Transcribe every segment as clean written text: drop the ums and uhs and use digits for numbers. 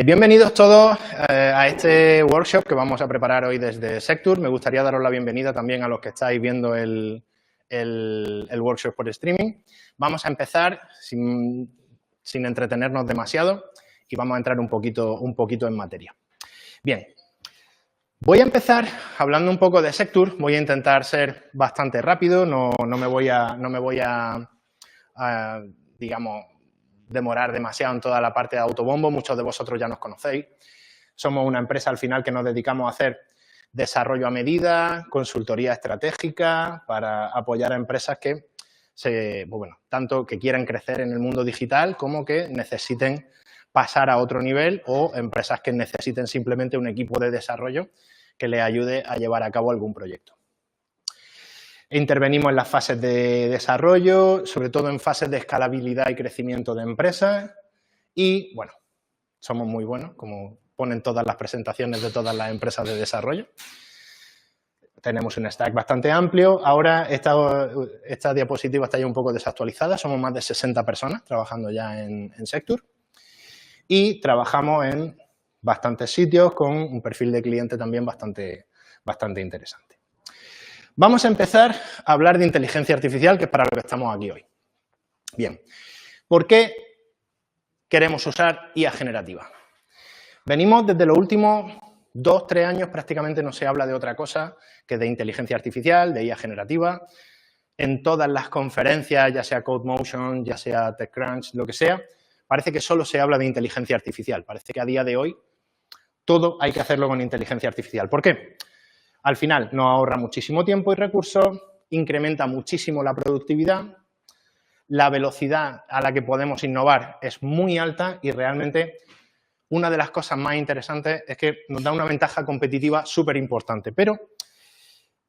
Bienvenidos todos a este workshop que vamos a preparar hoy desde Sectur. Me gustaría daros la bienvenida también a los que estáis viendo el workshop por streaming. Vamos a empezar sin entretenernos demasiado y vamos a entrar un poquito en materia. Bien, voy a empezar hablando un poco de Sectur. Voy a intentar ser bastante rápido, no me voy a digamos, demorar demasiado en toda la parte de autobombo. Muchos de vosotros ya nos conocéis. Somos una empresa al final que nos dedicamos a hacer desarrollo a medida, consultoría estratégica para apoyar a empresas que tanto que quieran crecer en el mundo digital como que necesiten pasar a otro nivel, o empresas que necesiten simplemente un equipo de desarrollo que les ayude a llevar a cabo algún proyecto. Intervenimos en las fases de desarrollo, sobre todo en fases de escalabilidad y crecimiento de empresas y, bueno, somos muy buenos, como ponen todas las presentaciones de todas las empresas de desarrollo. Tenemos un stack bastante amplio. Ahora esta diapositiva está ya un poco desactualizada. Somos más de 60 personas trabajando ya en Sectur y trabajamos en bastantes sitios con un perfil de cliente también bastante interesante. Vamos a empezar a hablar de inteligencia artificial, que es para lo que estamos aquí hoy. Bien, ¿por qué queremos usar IA generativa? Venimos desde los últimos 2-3 años, prácticamente no se habla de otra cosa que de inteligencia artificial, de IA generativa. En todas las conferencias, ya sea CodeMotion, ya sea TechCrunch, lo que sea, parece que solo se habla de inteligencia artificial. Parece que a día de hoy todo hay que hacerlo con inteligencia artificial. ¿Por qué? Al final nos ahorra muchísimo tiempo y recursos, incrementa muchísimo la productividad, la velocidad a la que podemos innovar es muy alta y realmente una de las cosas más interesantes es que nos da una ventaja competitiva súper importante. Pero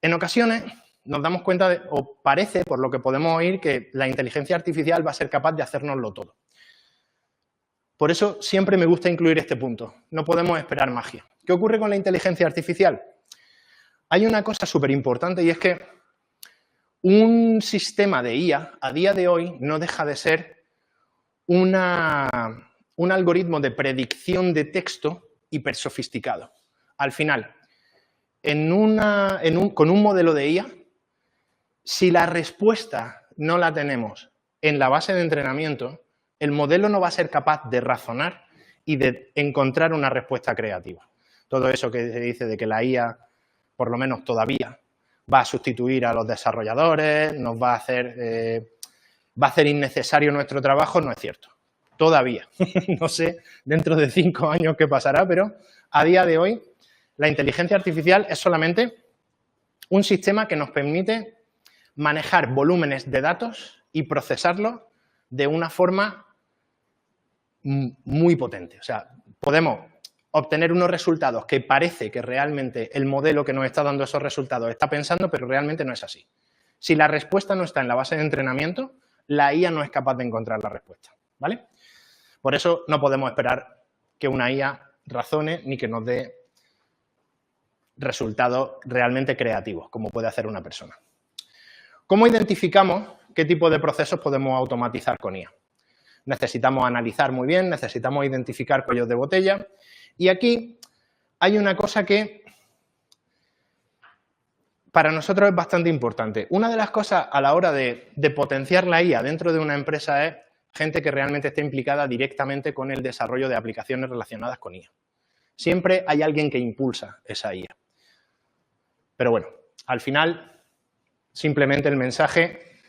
en ocasiones nos damos cuenta, o parece, por lo que podemos oír, que la inteligencia artificial va a ser capaz de hacérnoslo todo. Por eso siempre me gusta incluir este punto. No podemos esperar magia. ¿Qué ocurre con la inteligencia artificial? Hay una cosa súper importante y es que un sistema de IA a día de hoy no deja de ser un algoritmo de predicción de texto hiper sofisticado. Al final, con un modelo de IA, si la respuesta no la tenemos en la base de entrenamiento, el modelo no va a ser capaz de razonar y de encontrar una respuesta creativa. Todo eso que se dice de que la IA, por lo menos todavía, va a sustituir a los desarrolladores, nos va a hacer innecesario nuestro trabajo, no es cierto. Todavía. No sé dentro de 5 años qué pasará, pero a día de hoy la inteligencia artificial es solamente un sistema que nos permite manejar volúmenes de datos y procesarlos de una forma muy potente. O sea, podemos obtener unos resultados que parece que realmente el modelo que nos está dando esos resultados está pensando, pero realmente no es así. Si la respuesta no está en la base de entrenamiento, la IA no es capaz de encontrar la respuesta, ¿vale? Por eso no podemos esperar que una IA razone ni que nos dé resultados realmente creativos, como puede hacer una persona. ¿Cómo identificamos qué tipo de procesos podemos automatizar con IA? Necesitamos analizar muy bien, necesitamos identificar cuellos de botella. Y aquí hay una cosa que para nosotros es bastante importante. Una de las cosas a la hora de potenciar la IA dentro de una empresa es gente que realmente esté implicada directamente con el desarrollo de aplicaciones relacionadas con IA. Siempre hay alguien que impulsa esa IA. Pero bueno, al final, simplemente el mensaje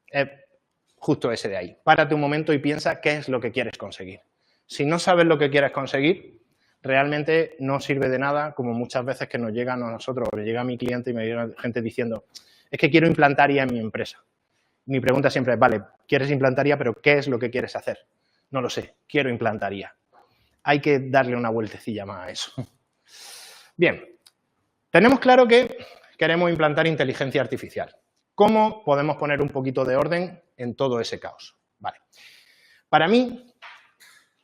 es justo ese de ahí. Párate un momento y piensa qué es lo que quieres conseguir. Si no sabes lo que quieres conseguir, realmente no sirve de nada, como muchas veces que nos llegan a nosotros, o le llega a mi cliente y me llega gente diciendo, es que quiero implantar IA en mi empresa. Mi pregunta siempre es, vale, quieres implantar IA, pero ¿qué es lo que quieres hacer? No lo sé, quiero implantar IA. Hay que darle una vueltecilla más a eso. Bien, tenemos claro que queremos implantar inteligencia artificial. ¿Cómo podemos poner un poquito de orden en todo ese caos? Vale. Para mí,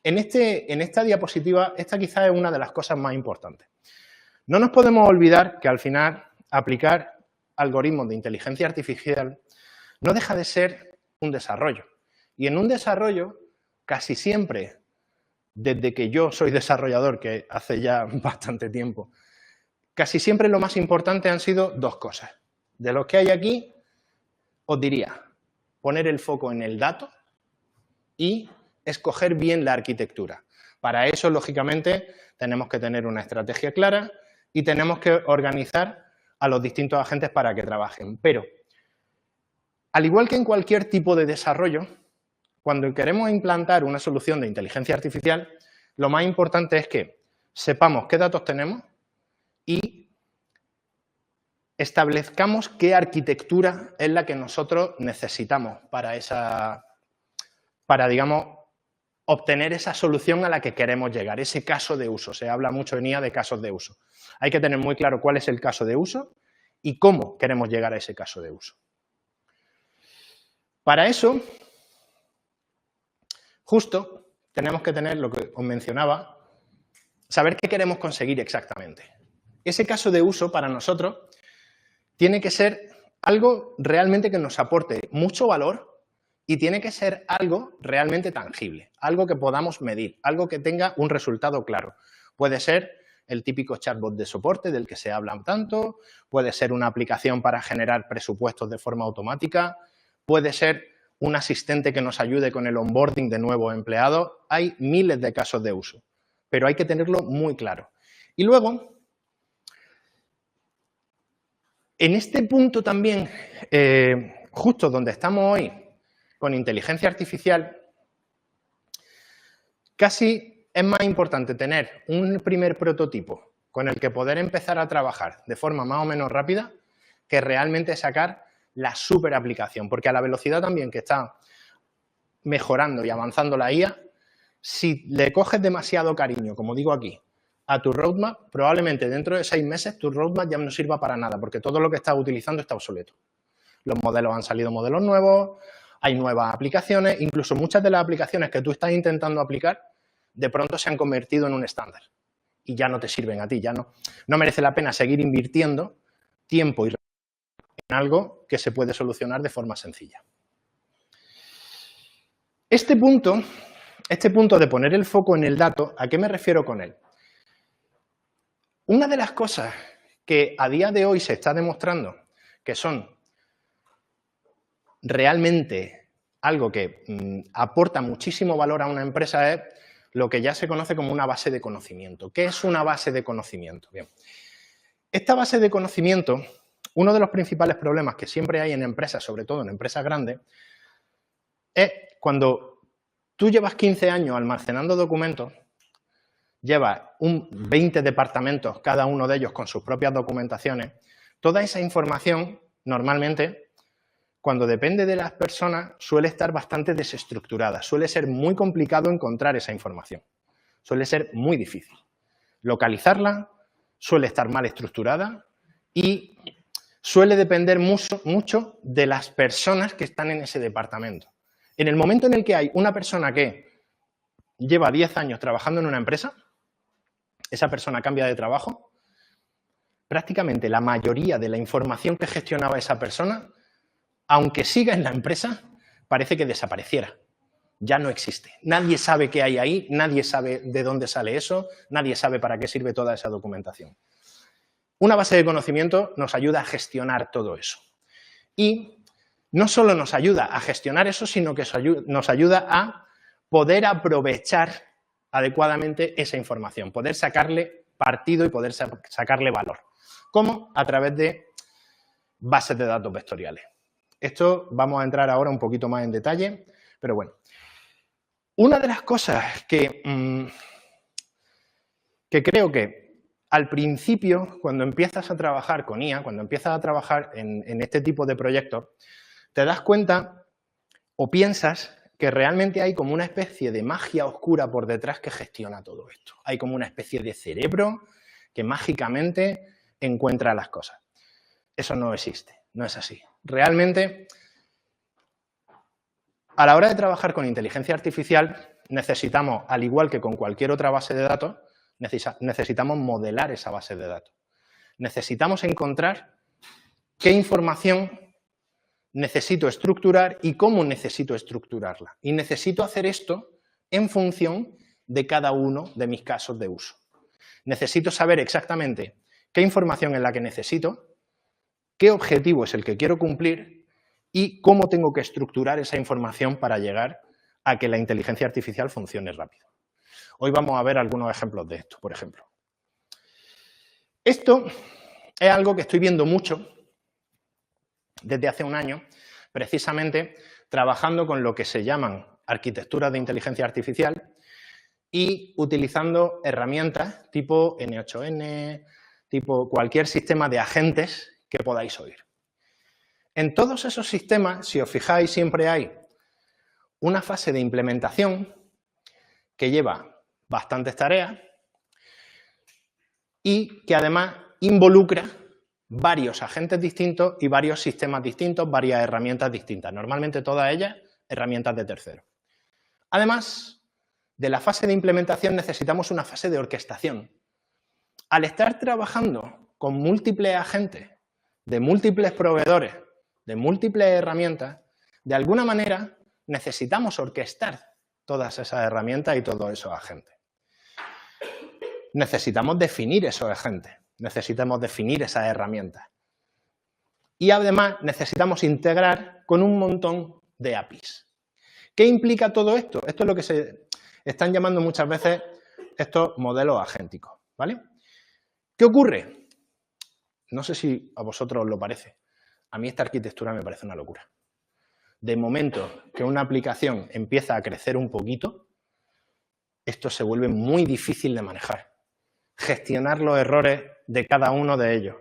en esta diapositiva, esta quizás es una de las cosas más importantes. No nos podemos olvidar que al final aplicar algoritmos de inteligencia artificial no deja de ser un desarrollo. Y en un desarrollo casi siempre desde que yo soy desarrollador, que hace ya bastante tiempo, casi siempre lo más importante han sido dos cosas. De los que hay aquí, os diría, poner el foco en el dato y escoger bien la arquitectura. Para eso, lógicamente, tenemos que tener una estrategia clara y tenemos que organizar a los distintos agentes para que trabajen. Pero, al igual que en cualquier tipo de desarrollo, cuando queremos implantar una solución de inteligencia artificial, lo más importante es que sepamos qué datos tenemos y establezcamos qué arquitectura es la que nosotros necesitamos para, digamos, obtener esa solución a la que queremos llegar, ese caso de uso. Se habla mucho en IA de casos de uso. Hay que tener muy claro cuál es el caso de uso y cómo queremos llegar a ese caso de uso. Para eso, justo tenemos que tener lo que os mencionaba, saber qué queremos conseguir exactamente. Ese caso de uso para nosotros tiene que ser algo realmente que nos aporte mucho valor y tiene que ser algo realmente tangible, algo que podamos medir, algo que tenga un resultado claro. Puede ser el típico chatbot de soporte del que se habla tanto, puede ser una aplicación para generar presupuestos de forma automática, puede ser un asistente que nos ayude con el onboarding de nuevos empleados. Hay miles de casos de uso, pero hay que tenerlo muy claro. Y luego, en este punto también, justo donde estamos hoy, con inteligencia artificial, casi es más importante tener un primer prototipo con el que poder empezar a trabajar de forma más o menos rápida que realmente sacar la super aplicación, porque a la velocidad también que está mejorando y avanzando la IA, si le coges demasiado cariño, como digo aquí, a tu roadmap, probablemente dentro de 6 meses tu roadmap ya no sirva para nada, porque todo lo que estás utilizando está obsoleto. Los modelos han salido modelos nuevos, hay nuevas aplicaciones, incluso muchas de las aplicaciones que tú estás intentando aplicar, de pronto se han convertido en un estándar y ya no te sirven a ti, ya no merece la pena seguir invirtiendo tiempo y en algo que se puede solucionar de forma sencilla. Este punto de poner el foco en el dato, ¿a qué me refiero con él? Una de las cosas que a día de hoy se está demostrando que son realmente algo que aporta muchísimo valor a una empresa es lo que ya se conoce como una base de conocimiento. ¿Qué es una base de conocimiento? Bien, esta base de conocimiento, uno de los principales problemas que siempre hay en empresas, sobre todo en empresas grandes, es cuando tú llevas 15 años almacenando documentos, llevas 20 departamentos, cada uno de ellos con sus propias documentaciones, toda esa información normalmente, cuando depende de las personas, suele estar bastante desestructurada, suele ser muy complicado encontrar esa información, suele ser muy difícil. Localizarla suele estar mal estructurada y suele depender mucho de las personas que están en ese departamento. En el momento en el que hay una persona que lleva 10 años trabajando en una empresa, esa persona cambia de trabajo, prácticamente la mayoría de la información que gestionaba esa persona, aunque siga en la empresa, parece que desapareciera. Ya no existe. Nadie sabe qué hay ahí, nadie sabe de dónde sale eso, nadie sabe para qué sirve toda esa documentación. Una base de conocimiento nos ayuda a gestionar todo eso. Y no solo nos ayuda a gestionar eso, sino que nos ayuda a poder aprovechar adecuadamente esa información, poder sacarle partido y poder sacarle valor. ¿Cómo? A través de bases de datos vectoriales. Esto vamos a entrar ahora un poquito más en detalle, pero bueno. Una de las cosas que creo que al principio, cuando empiezas a trabajar con IA, cuando empiezas a trabajar en este tipo de proyectos, te das cuenta o piensas que realmente hay como una especie de magia oscura por detrás que gestiona todo esto. Hay como una especie de cerebro que mágicamente encuentra las cosas. Eso no existe, no es así. Realmente, a la hora de trabajar con inteligencia artificial, necesitamos, al igual que con cualquier otra base de datos, necesitamos modelar esa base de datos. Necesitamos encontrar qué información necesito estructurar y cómo necesito estructurarla. Y necesito hacer esto en función de cada uno de mis casos de uso. Necesito saber exactamente qué información es la que necesito, qué objetivo es el que quiero cumplir y cómo tengo que estructurar esa información para llegar a que la inteligencia artificial funcione rápido. Hoy vamos a ver algunos ejemplos de esto, por ejemplo. Esto es algo que estoy viendo mucho desde hace un año, precisamente trabajando con lo que se llaman arquitecturas de inteligencia artificial y utilizando herramientas tipo N8N, tipo cualquier sistema de agentes que podáis oír. En todos esos sistemas, si os fijáis, siempre hay una fase de implementación que lleva bastantes tareas y que además involucra varios agentes distintos y varios sistemas distintos, varias herramientas distintas, normalmente todas ellas herramientas de terceros. Además de la fase de implementación necesitamos una fase de orquestación. Al estar trabajando con múltiples agentes, de múltiples proveedores, de múltiples herramientas, de alguna manera necesitamos orquestar todas esas herramientas y todos esos agentes. Necesitamos definir esos agentes, necesitamos definir esas herramientas. Y además necesitamos integrar con un montón de APIs. ¿Qué implica todo esto? Esto es lo que se están llamando muchas veces estos modelos agénticos, ¿vale? ¿Qué ocurre? No sé si a vosotros os lo parece. A mí esta arquitectura me parece una locura. De momento que una aplicación empieza a crecer un poquito, esto se vuelve muy difícil de manejar. Gestionar los errores de cada uno de ellos.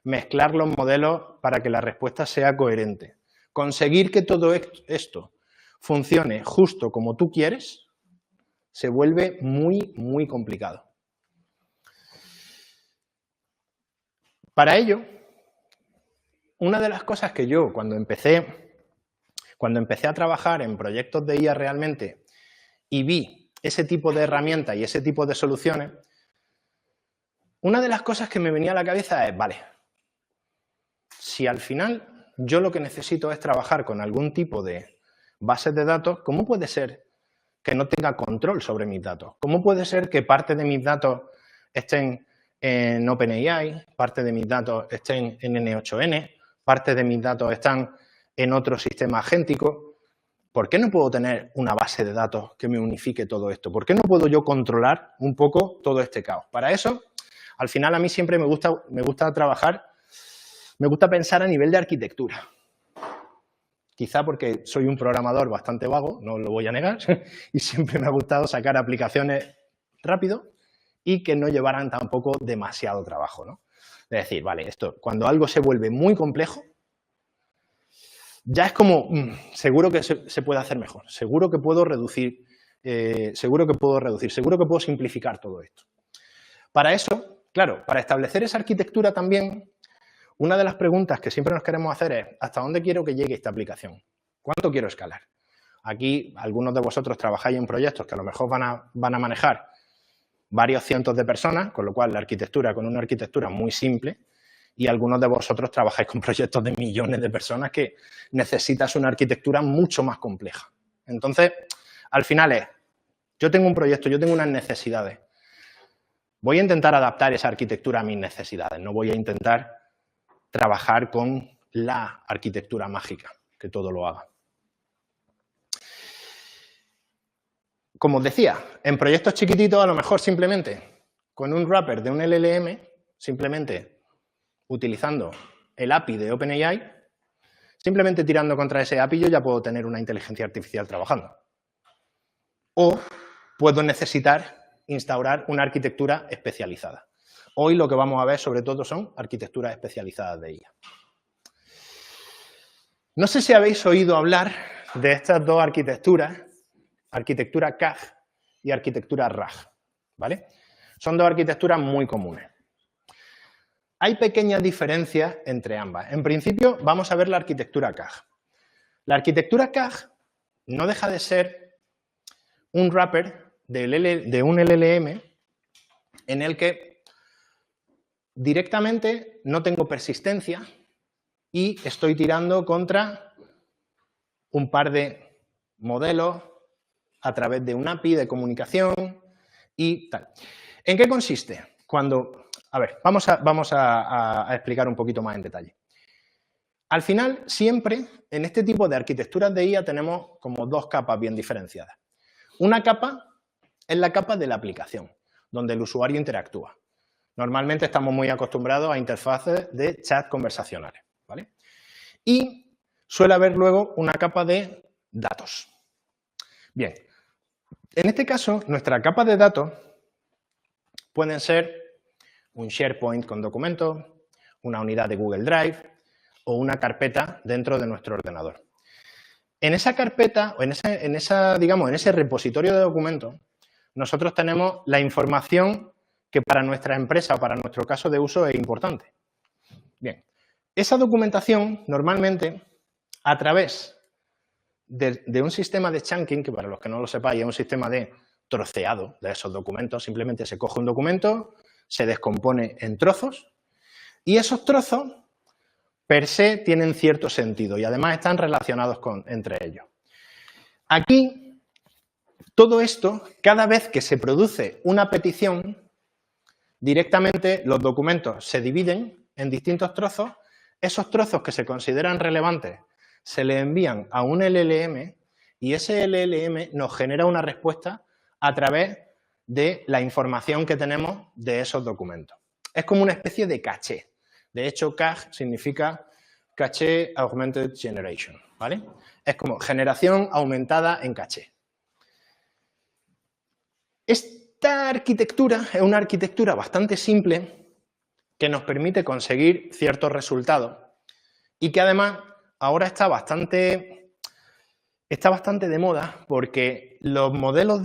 Mezclar los modelos para que la respuesta sea coherente. Conseguir que todo esto funcione justo como tú quieres, se vuelve muy, muy complicado. Para ello, una de las cosas que yo cuando empecé a trabajar en proyectos de IA realmente y vi ese tipo de herramientas y ese tipo de soluciones, una de las cosas que me venía a la cabeza es, vale, si al final yo lo que necesito es trabajar con algún tipo de bases de datos, ¿cómo puede ser que no tenga control sobre mis datos? ¿Cómo puede ser que parte de mis datos estén en OpenAI, parte de mis datos estén en N8N, parte de mis datos están en otro sistema agéntico? ¿Por qué no puedo tener una base de datos que me unifique todo esto? ¿Por qué no puedo yo controlar un poco todo este caos? Para eso, al final a mí siempre me gusta trabajar, me gusta pensar a nivel de arquitectura. Quizá porque soy un programador bastante vago, no lo voy a negar, y siempre me ha gustado sacar aplicaciones rápido y que no llevaran tampoco demasiado trabajo, ¿no? Es decir, vale, esto, cuando algo se vuelve muy complejo, ya es como, seguro que se puede hacer mejor, seguro que puedo reducir, seguro que puedo simplificar todo esto. Para eso, claro, para establecer esa arquitectura también, una de las preguntas que siempre nos queremos hacer es, ¿hasta dónde quiero que llegue esta aplicación? ¿Cuánto quiero escalar? Aquí, algunos de vosotros trabajáis en proyectos que a lo mejor van a manejar varios cientos de personas, con lo cual la arquitectura, con una arquitectura muy simple, y algunos de vosotros trabajáis con proyectos de millones de personas que necesitas una arquitectura mucho más compleja. Entonces, al final es, yo tengo un proyecto, yo tengo unas necesidades. Voy a intentar adaptar esa arquitectura a mis necesidades, no voy a intentar trabajar con la arquitectura mágica, que todo lo haga. Como os decía, en proyectos chiquititos a lo mejor simplemente con un wrapper de un LLM, simplemente utilizando el API de OpenAI, simplemente tirando contra ese API yo ya puedo tener una inteligencia artificial trabajando. O puedo necesitar instaurar una arquitectura especializada. Hoy lo que vamos a ver sobre todo son arquitecturas especializadas de IA. No sé si habéis oído hablar de estas dos arquitecturas, arquitectura CAG y arquitectura RAG, ¿vale? Son dos arquitecturas muy comunes. Hay pequeñas diferencias entre ambas. En principio, vamos a ver la arquitectura CAG. La arquitectura CAG no deja de ser un wrapper de un LLM en el que directamente no tengo persistencia y estoy tirando contra un par de modelos a través de un API de comunicación y tal. ¿En qué consiste? A ver, vamos a explicar un poquito más en detalle. Al final, siempre, en este tipo de arquitecturas de IA tenemos como dos capas bien diferenciadas. Una capa es la capa de la aplicación, donde el usuario interactúa. Normalmente estamos muy acostumbrados a interfaces de chat conversacionales, ¿vale? Y suele haber luego una capa de datos. Bien, en este caso, nuestra capa de datos pueden ser un SharePoint con documentos, una unidad de Google Drive o una carpeta dentro de nuestro ordenador. En esa carpeta, o en ese repositorio de documentos, nosotros tenemos la información que para nuestra empresa o para nuestro caso de uso es importante. Bien, esa documentación normalmente a través de un sistema de chunking, que para los que no lo sepáis es un sistema de troceado de esos documentos, simplemente se coge un documento, se descompone en trozos y esos trozos per se tienen cierto sentido y además están relacionados entre ellos. Aquí, todo esto, cada vez que se produce una petición, directamente los documentos se dividen en distintos trozos, esos trozos que se consideran relevantes se le envían a un LLM y ese LLM nos genera una respuesta a través de la información que tenemos de esos documentos. Es como una especie de caché. De hecho, CAG significa Caché Augmented Generation, ¿vale? Es como generación aumentada en caché. Esta arquitectura es una arquitectura bastante simple que nos permite conseguir ciertos resultados y que además ahora está bastante de moda porque los modelos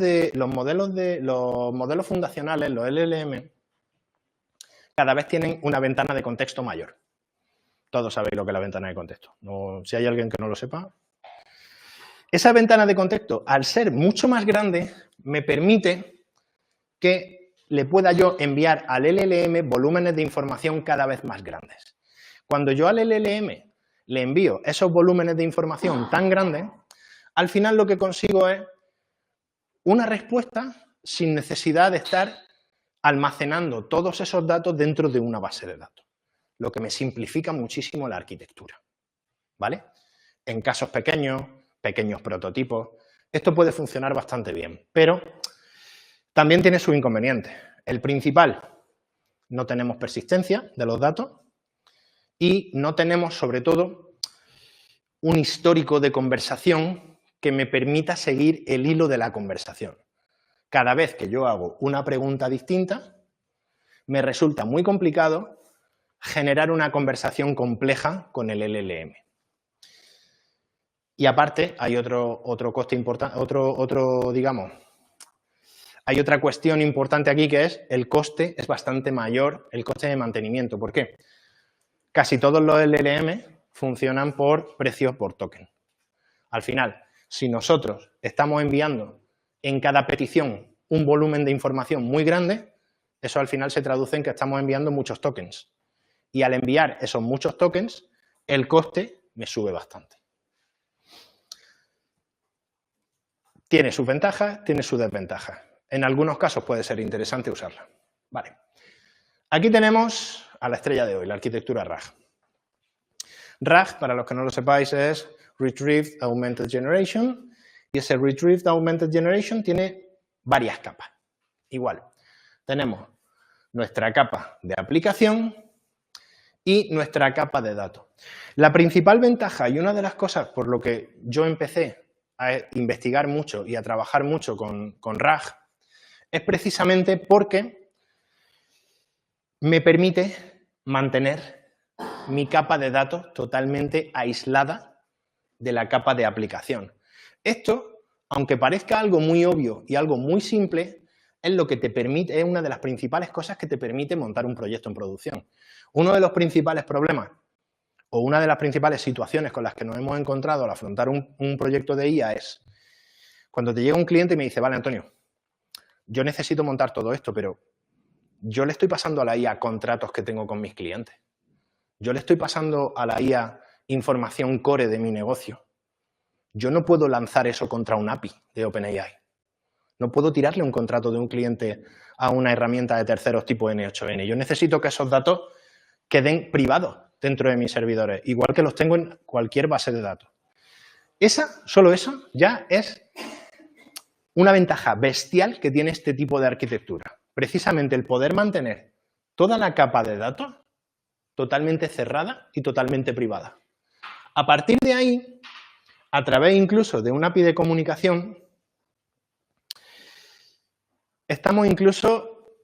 fundacionales, los LLM, cada vez tienen una ventana de contexto mayor. Todos sabéis lo que es la ventana de contexto. No, si hay alguien que no lo sepa. Esa ventana de contexto, al ser mucho más grande, me permite que le pueda yo enviar al LLM volúmenes de información cada vez más grandes. Cuando yo al LLM le envío esos volúmenes de información tan grandes, al final lo que consigo es una respuesta sin necesidad de estar almacenando todos esos datos dentro de una base de datos, lo que me simplifica muchísimo la arquitectura, ¿vale? En casos pequeños prototipos, esto puede funcionar bastante bien, pero también tiene sus inconvenientes. El principal, no tenemos persistencia de los datos y no tenemos, sobre todo, un histórico de conversación que me permita seguir el hilo de la conversación. Cada vez que yo hago una pregunta distinta, me resulta muy complicado generar una conversación compleja con el LLM. Y aparte, hay otro coste importante, hay otra cuestión importante aquí que es el coste es bastante mayor, el coste de mantenimiento. ¿Por qué? Casi todos los LLM funcionan por precio por token. Al final, si nosotros estamos enviando en cada petición un volumen de información muy grande, eso al final se traduce en que estamos enviando muchos tokens. Y al enviar esos muchos tokens, el coste me sube bastante. Tiene sus ventajas, tiene sus desventajas. En algunos casos puede ser interesante usarla. Vale. Aquí tenemos a la estrella de hoy, la arquitectura RAG. RAG, para los que no lo sepáis, es Retrieved Augmented Generation, y ese Retrieved Augmented Generation tiene varias capas. Igual, tenemos nuestra capa de aplicación y nuestra capa de datos. La principal ventaja y una de las cosas por lo que yo empecé a investigar mucho y a trabajar mucho con RAG es precisamente porque me permite mantener mi capa de datos totalmente aislada de la capa de aplicación. Esto, aunque parezca algo muy obvio y algo muy simple, es lo que te permite, es una de las principales cosas que te permite montar un proyecto en producción. Uno de los principales problemas o una de las principales situaciones con las que nos hemos encontrado al afrontar un proyecto de IA es cuando te llega un cliente y me dice, vale, Antonio, yo necesito montar todo esto, pero yo le estoy pasando a la IA contratos que tengo con mis clientes. Yo le estoy pasando a la IA información core de mi negocio. Yo no puedo lanzar eso contra un API de OpenAI. No puedo tirarle un contrato de un cliente a una herramienta de terceros tipo N8N. Yo necesito que esos datos queden privados dentro de mis servidores, igual que los tengo en cualquier base de datos. Solo eso ya es una ventaja bestial que tiene este tipo de arquitectura. Precisamente el poder mantener toda la capa de datos totalmente cerrada y totalmente privada. A partir de ahí, a través incluso de una API de comunicación, estamos incluso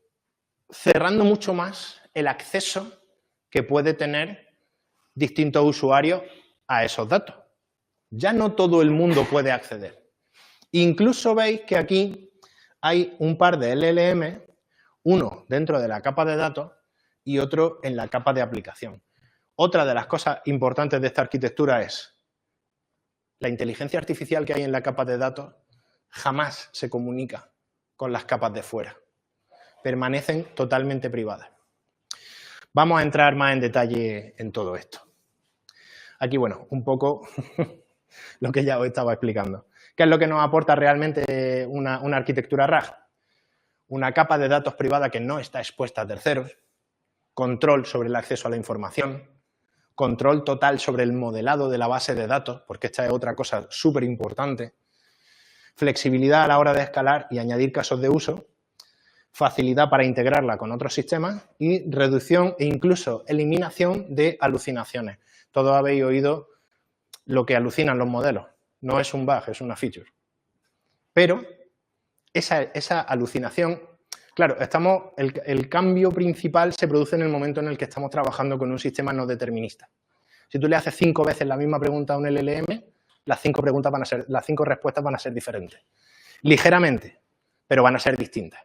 cerrando mucho más el acceso que puede tener distintos usuarios a esos datos. Ya no todo el mundo puede acceder. Incluso veis que aquí hay un par de LLM, uno dentro de la capa de datos y otro en la capa de aplicación. Otra de las cosas importantes de esta arquitectura es la inteligencia artificial que hay en la capa de datos jamás se comunica con las capas de fuera. Permanecen totalmente privadas. Vamos a entrar más en detalle en todo esto. Aquí, bueno, un poco lo que ya os estaba explicando. ¿Qué es lo que nos aporta realmente una arquitectura RAG? Una capa de datos privada que no está expuesta a terceros, control sobre el acceso a la información, control total sobre el modelado de la base de datos, porque esta es otra cosa súper importante, flexibilidad a la hora de escalar y añadir casos de uso, facilidad para integrarla con otros sistemas y reducción e incluso eliminación de alucinaciones. Todos habéis oído lo que alucinan los modelos. No es un bug, es una feature. Pero esa alucinación, claro, el cambio principal se produce en el momento en el que estamos trabajando con un sistema no determinista. Si tú le haces 5 veces la misma pregunta a un LLM, las 5 respuestas van a ser diferentes. Ligeramente, pero van a ser distintas.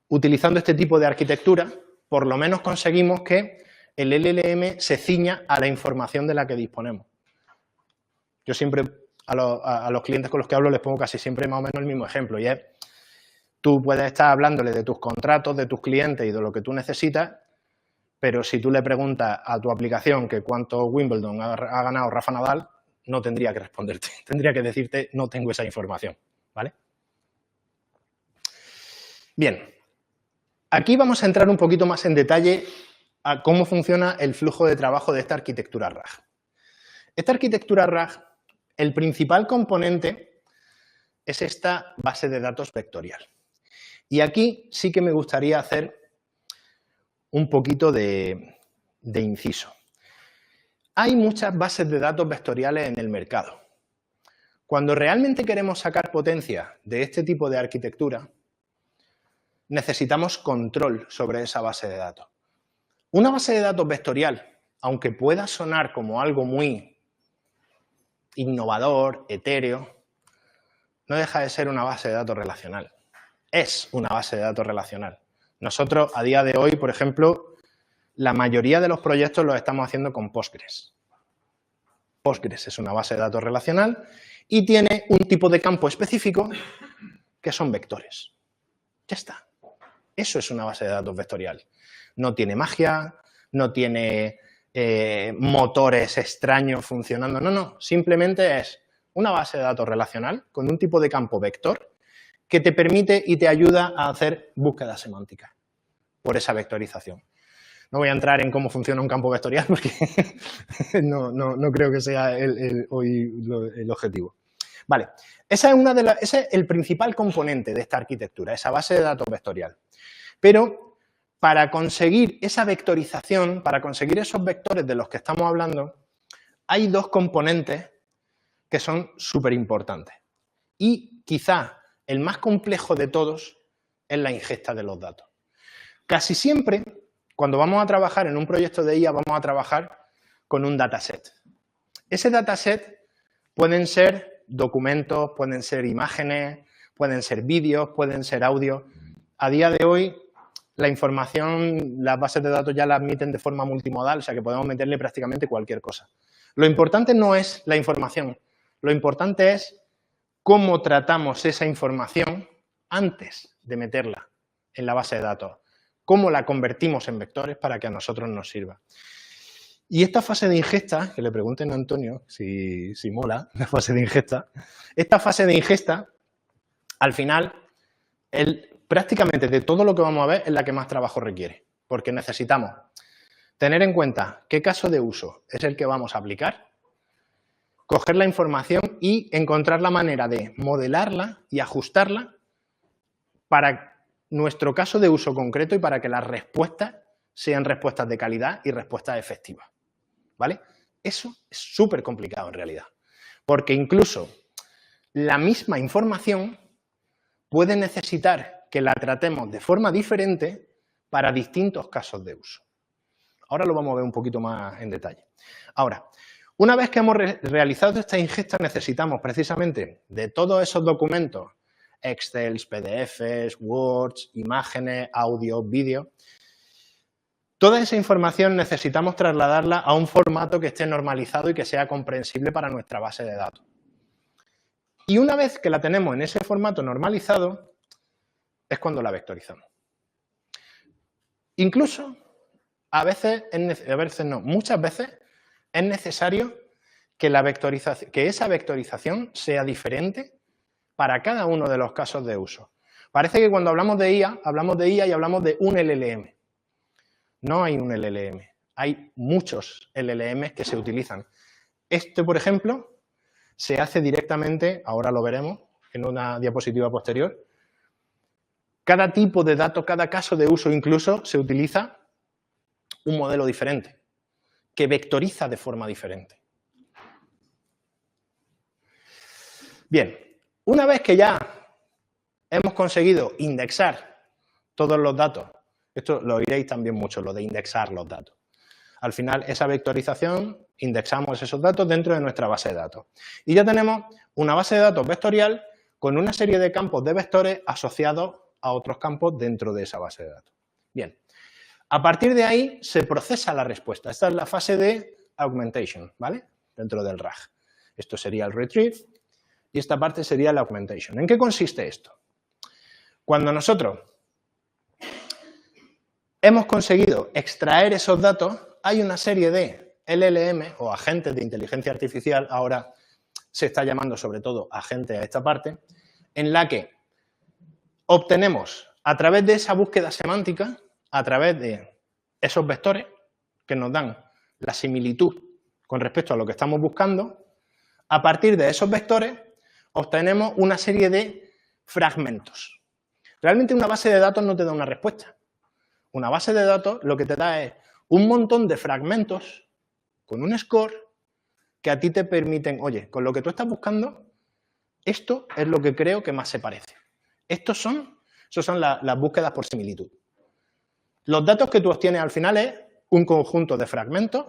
Utilizando este tipo de arquitectura, por lo menos conseguimos que el LLM se ciña a la información de la que disponemos. Yo siempre a los clientes con los que hablo les pongo casi siempre más o menos el mismo ejemplo, y es, tú puedes estar hablándole de tus contratos, de tus clientes y de lo que tú necesitas, pero si tú le preguntas a tu aplicación que cuánto Wimbledon ha ganado Rafa Nadal, no tendría que responderte, tendría que decirte no tengo esa información, ¿vale? Bien, aquí vamos a entrar un poquito más en detalle a cómo funciona el flujo de trabajo de esta arquitectura RAG. Esta arquitectura RAG, el principal componente es esta base de datos vectorial. Y aquí sí que me gustaría hacer un poquito de inciso. Hay muchas bases de datos vectoriales en el mercado. Cuando realmente queremos sacar potencia de este tipo de arquitectura, necesitamos control sobre esa base de datos. Una base de datos vectorial, aunque pueda sonar como algo muy innovador, etéreo, no deja de ser una base de datos relacional. Es una base de datos relacional. Nosotros, a día de hoy, por ejemplo, la mayoría de los proyectos los estamos haciendo con Postgres. Postgres es una base de datos relacional y tiene un tipo de campo específico que son vectores. Ya está. Eso es una base de datos vectorial. No tiene magia, no tiene motores extraños funcionando. No, simplemente es una base de datos relacional con un tipo de campo vector que te permite y te ayuda a hacer búsquedas semánticas por esa vectorización. No voy a entrar en cómo funciona un campo vectorial porque no creo que sea hoy el objetivo. Vale, ese es el principal componente de esta arquitectura, esa base de datos vectorial. Pero para conseguir esa vectorización, para conseguir esos vectores de los que estamos hablando, hay dos componentes que son súper importantes. Y quizá el más complejo de todos es la ingesta de los datos. Casi siempre, cuando vamos a trabajar en un proyecto de IA, vamos a trabajar con un dataset. Ese dataset pueden ser documentos, pueden ser imágenes, pueden ser vídeos, pueden ser audios. A día de hoy, la información, las bases de datos ya la admiten de forma multimodal, o sea que podemos meterle prácticamente cualquier cosa. Lo importante no es la información, lo importante es cómo tratamos esa información antes de meterla en la base de datos, cómo la convertimos en vectores para que a nosotros nos sirva. Y esta fase de ingesta, que le pregunten a Antonio si mola la fase de ingesta, esta fase de ingesta al final, prácticamente de todo lo que vamos a ver es la que más trabajo requiere, porque necesitamos tener en cuenta qué caso de uso es el que vamos a aplicar, coger la información y encontrar la manera de modelarla y ajustarla para nuestro caso de uso concreto y para que las respuestas sean respuestas de calidad y respuestas efectivas, ¿vale? Eso es súper complicado en realidad, porque incluso la misma información puede necesitar que la tratemos de forma diferente para distintos casos de uso. Ahora lo vamos a ver un poquito más en detalle. Ahora, una vez que hemos realizado esta ingesta, necesitamos precisamente de todos esos documentos, Excel, PDFs, Words, imágenes, audio, vídeo. Toda esa información necesitamos trasladarla a un formato que esté normalizado y que sea comprensible para nuestra base de datos. Y una vez que la tenemos en ese formato normalizado, es cuando la vectorizamos. Incluso, muchas veces es necesario que esa vectorización sea diferente para cada uno de los casos de uso. Parece que cuando hablamos de IA y hablamos de un LLM. No hay un LLM, hay muchos LLMs que se utilizan. Este, por ejemplo, se hace directamente, ahora lo veremos en una diapositiva posterior. Cada tipo de dato, cada caso de uso incluso, se utiliza un modelo diferente, que vectoriza de forma diferente. Bien, una vez que ya hemos conseguido indexar todos los datos, esto lo oiréis también mucho, lo de indexar los datos. Al final, esa vectorización, indexamos esos datos dentro de nuestra base de datos. Y ya tenemos una base de datos vectorial con una serie de campos de vectores asociados a otros campos dentro de esa base de datos. Bien, a partir de ahí se procesa la respuesta. Esta es la fase de augmentation, ¿vale? Dentro del RAG. Esto sería el retrieve y esta parte sería la augmentation. ¿En qué consiste esto? Cuando nosotros hemos conseguido extraer esos datos, hay una serie de LLM o agentes de inteligencia artificial, ahora se está llamando sobre todo agente a esta parte, en la que obtenemos a través de esa búsqueda semántica, a través de esos vectores que nos dan la similitud con respecto a lo que estamos buscando, a partir de esos vectores obtenemos una serie de fragmentos. Realmente una base de datos no te da una respuesta. Una base de datos lo que te da es un montón de fragmentos con un score que a ti te permiten, oye, con lo que tú estás buscando, esto es lo que creo que más se parece. Esos son las búsquedas por similitud. Los datos que tú obtienes al final es un conjunto de fragmentos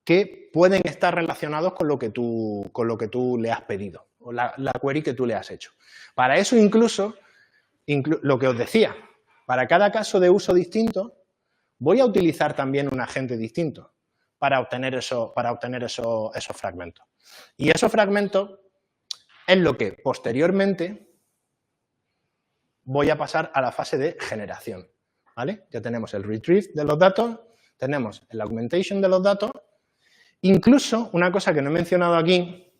que pueden estar relacionados con lo que tú le has pedido o la query que tú le has hecho. Para eso incluso lo que os decía, para cada caso de uso distinto, voy a utilizar también un agente distinto para obtener esos fragmentos. Y esos fragmentos es lo que posteriormente voy a pasar a la fase de generación, ¿vale? Ya tenemos el retrieve de los datos, tenemos el augmentation de los datos, incluso una cosa que no he mencionado aquí,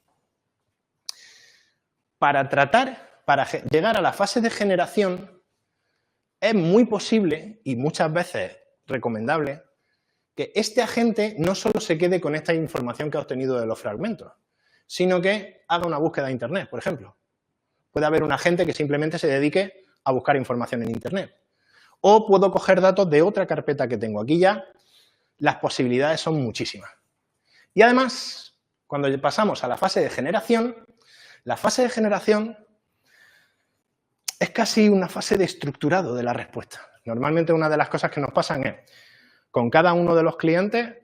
para llegar a la fase de generación, es muy posible y muchas veces recomendable que este agente no solo se quede con esta información que ha obtenido de los fragmentos, sino que haga una búsqueda de Internet, por ejemplo. Puede haber un agente que simplemente se dedique a buscar información en Internet. O puedo coger datos de otra carpeta que tengo. Aquí ya las posibilidades son muchísimas. Y además, cuando pasamos a la fase de generación, la fase de generación es casi una fase de estructurado de la respuesta. Normalmente una de las cosas que nos pasan es, con cada uno de los clientes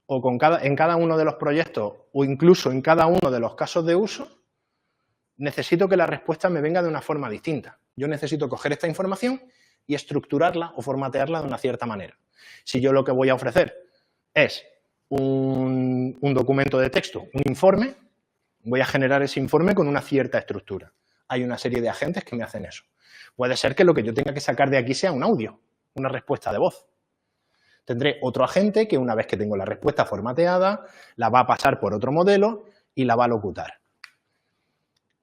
o en cada uno de los proyectos o incluso en cada uno de los casos de uso, necesito que la respuesta me venga de una forma distinta. Yo necesito coger esta información y estructurarla o formatearla de una cierta manera. Si yo lo que voy a ofrecer es un documento de texto, un informe, voy a generar ese informe con una cierta estructura. Hay una serie de agentes que me hacen eso. Puede ser que lo que yo tenga que sacar de aquí sea un audio, una respuesta de voz. Tendré otro agente que una vez que tengo la respuesta formateada, la va a pasar por otro modelo y la va a locutar.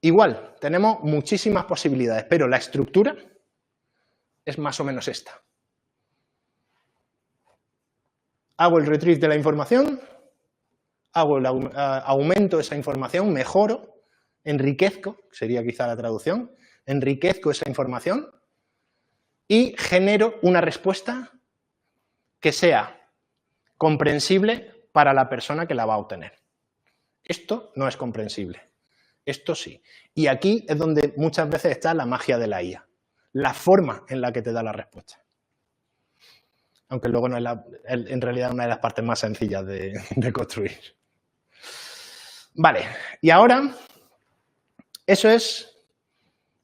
Igual, tenemos muchísimas posibilidades, pero la estructura es más o menos esta. Hago el retrieve de la información, aumento esa información, mejoro, enriquezco, sería quizá la traducción, enriquezco esa información y genero una respuesta que sea comprensible para la persona que la va a obtener. Esto no es comprensible, esto sí. Y aquí es donde muchas veces está la magia de la IA, la forma en la que te da la respuesta. Aunque luego no es en realidad una de las partes más sencillas de construir. Vale, y ahora, eso es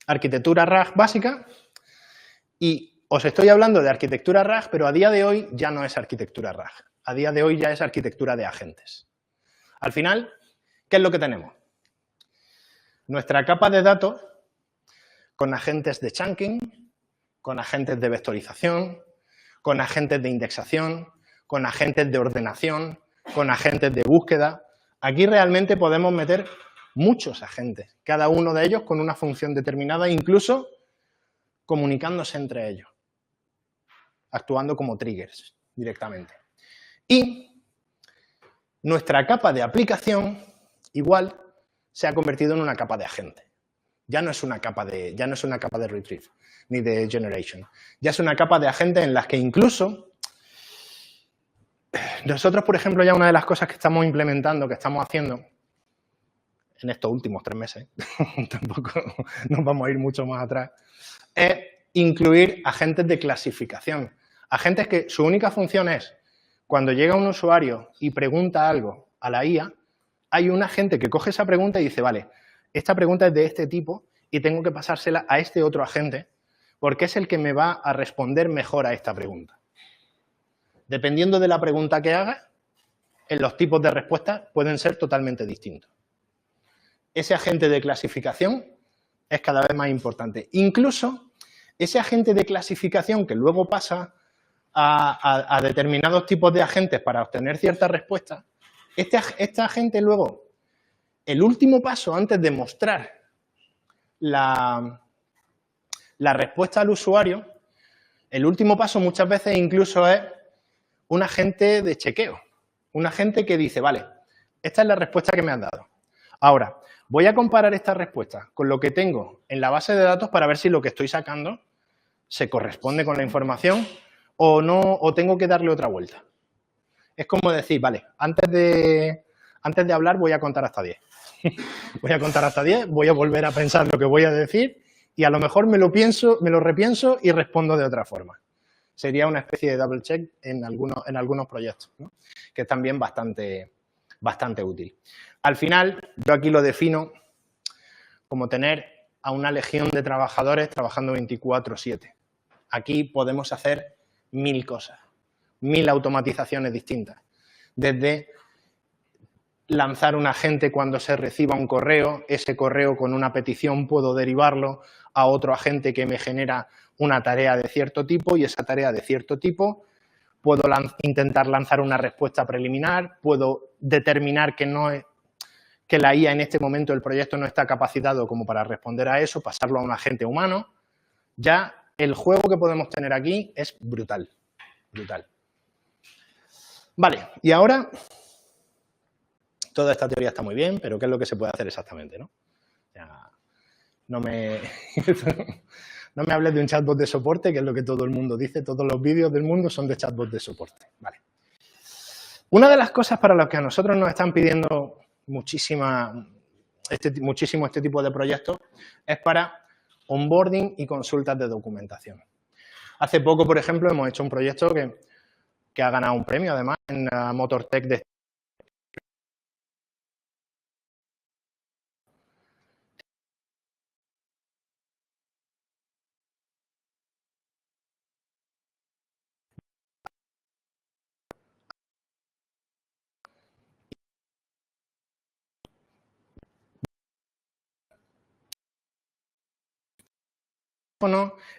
arquitectura RAG básica, y os estoy hablando de arquitectura RAG, pero a día de hoy ya no es arquitectura RAG. A día de hoy ya es arquitectura de agentes. Al final, ¿qué es lo que tenemos? Nuestra capa de datos con agentes de chunking, con agentes de vectorización, con agentes de indexación, con agentes de ordenación, con agentes de búsqueda. Aquí realmente podemos meter muchos agentes, cada uno de ellos con una función determinada, incluso comunicándose entre ellos, actuando como triggers directamente. Y nuestra capa de aplicación, igual, se ha convertido en una capa de agente. Ya no es una capa de retrieve ni de generation. Ya es una capa de agente en las que incluso nosotros, por ejemplo, ya una de las cosas que estamos implementando, que estamos haciendo en estos últimos 3 meses, tampoco nos vamos a ir mucho más atrás, es incluir agentes de clasificación. Agentes que su única función es, cuando llega un usuario y pregunta algo a la IA, hay un agente que coge esa pregunta y dice, vale, esta pregunta es de este tipo y tengo que pasársela a este otro agente porque es el que me va a responder mejor a esta pregunta. Dependiendo de la pregunta que haga, los tipos de respuestas pueden ser totalmente distintos. Ese agente de clasificación es cada vez más importante. Incluso ese agente de clasificación que luego pasa a determinados tipos de agentes para obtener ciertas respuestas, este agente luego, el último paso antes de mostrar la respuesta al usuario, el último paso muchas veces incluso es un agente de chequeo, un agente que dice, vale, esta es la respuesta que me has dado. Ahora, voy a comparar esta respuesta con lo que tengo en la base de datos para ver si lo que estoy sacando se corresponde con la información o no, o tengo que darle otra vuelta. Es como decir, vale, antes de hablar voy a contar hasta 10. Voy a contar hasta 10, voy a volver a pensar lo que voy a decir y a lo mejor me lo repienso y respondo de otra forma. Sería una especie de double check en algunos proyectos, ¿no? Que es también bastante útil. Al final, yo aquí lo defino como tener a una legión de trabajadores trabajando 24/7. Aquí podemos hacer 1000 cosas, 1000 automatizaciones distintas. Desde lanzar un agente cuando se reciba un correo, ese correo con una petición puedo derivarlo a otro agente que me genera una tarea de cierto tipo y esa tarea de cierto tipo puedo intentar lanzar una respuesta preliminar, puedo determinar que la IA en este momento del proyecto no está capacitado como para responder a eso, pasarlo a un agente humano. Ya el juego que podemos tener aquí es brutal, brutal. Vale, y ahora toda esta teoría está muy bien, pero ¿qué es lo que se puede hacer exactamente, no? O sea, no me hables de un chatbot de soporte, que es lo que todo el mundo dice, todos los vídeos del mundo son de chatbot de soporte. Vale. Una de las cosas para las que a nosotros nos están pidiendo muchísimo este tipo de proyectos es para onboarding y consultas de documentación. Hace poco, por ejemplo, hemos hecho un proyecto que ha ganado un premio, además, en la MotorTech de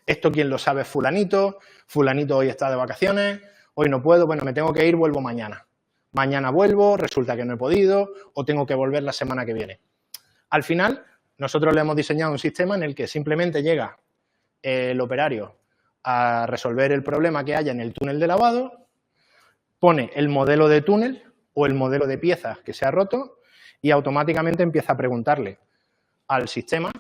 esto quien lo sabe es fulanito, fulanito hoy está de vacaciones, hoy no puedo, bueno, me tengo que ir, vuelvo mañana. Mañana vuelvo, resulta que no he podido o tengo que volver la semana que viene. Al final, nosotros le hemos diseñado un sistema en el que simplemente llega el operario a resolver el problema que haya en el túnel de lavado, pone el modelo de túnel o el modelo de piezas que se ha roto y automáticamente empieza a preguntarle al sistema,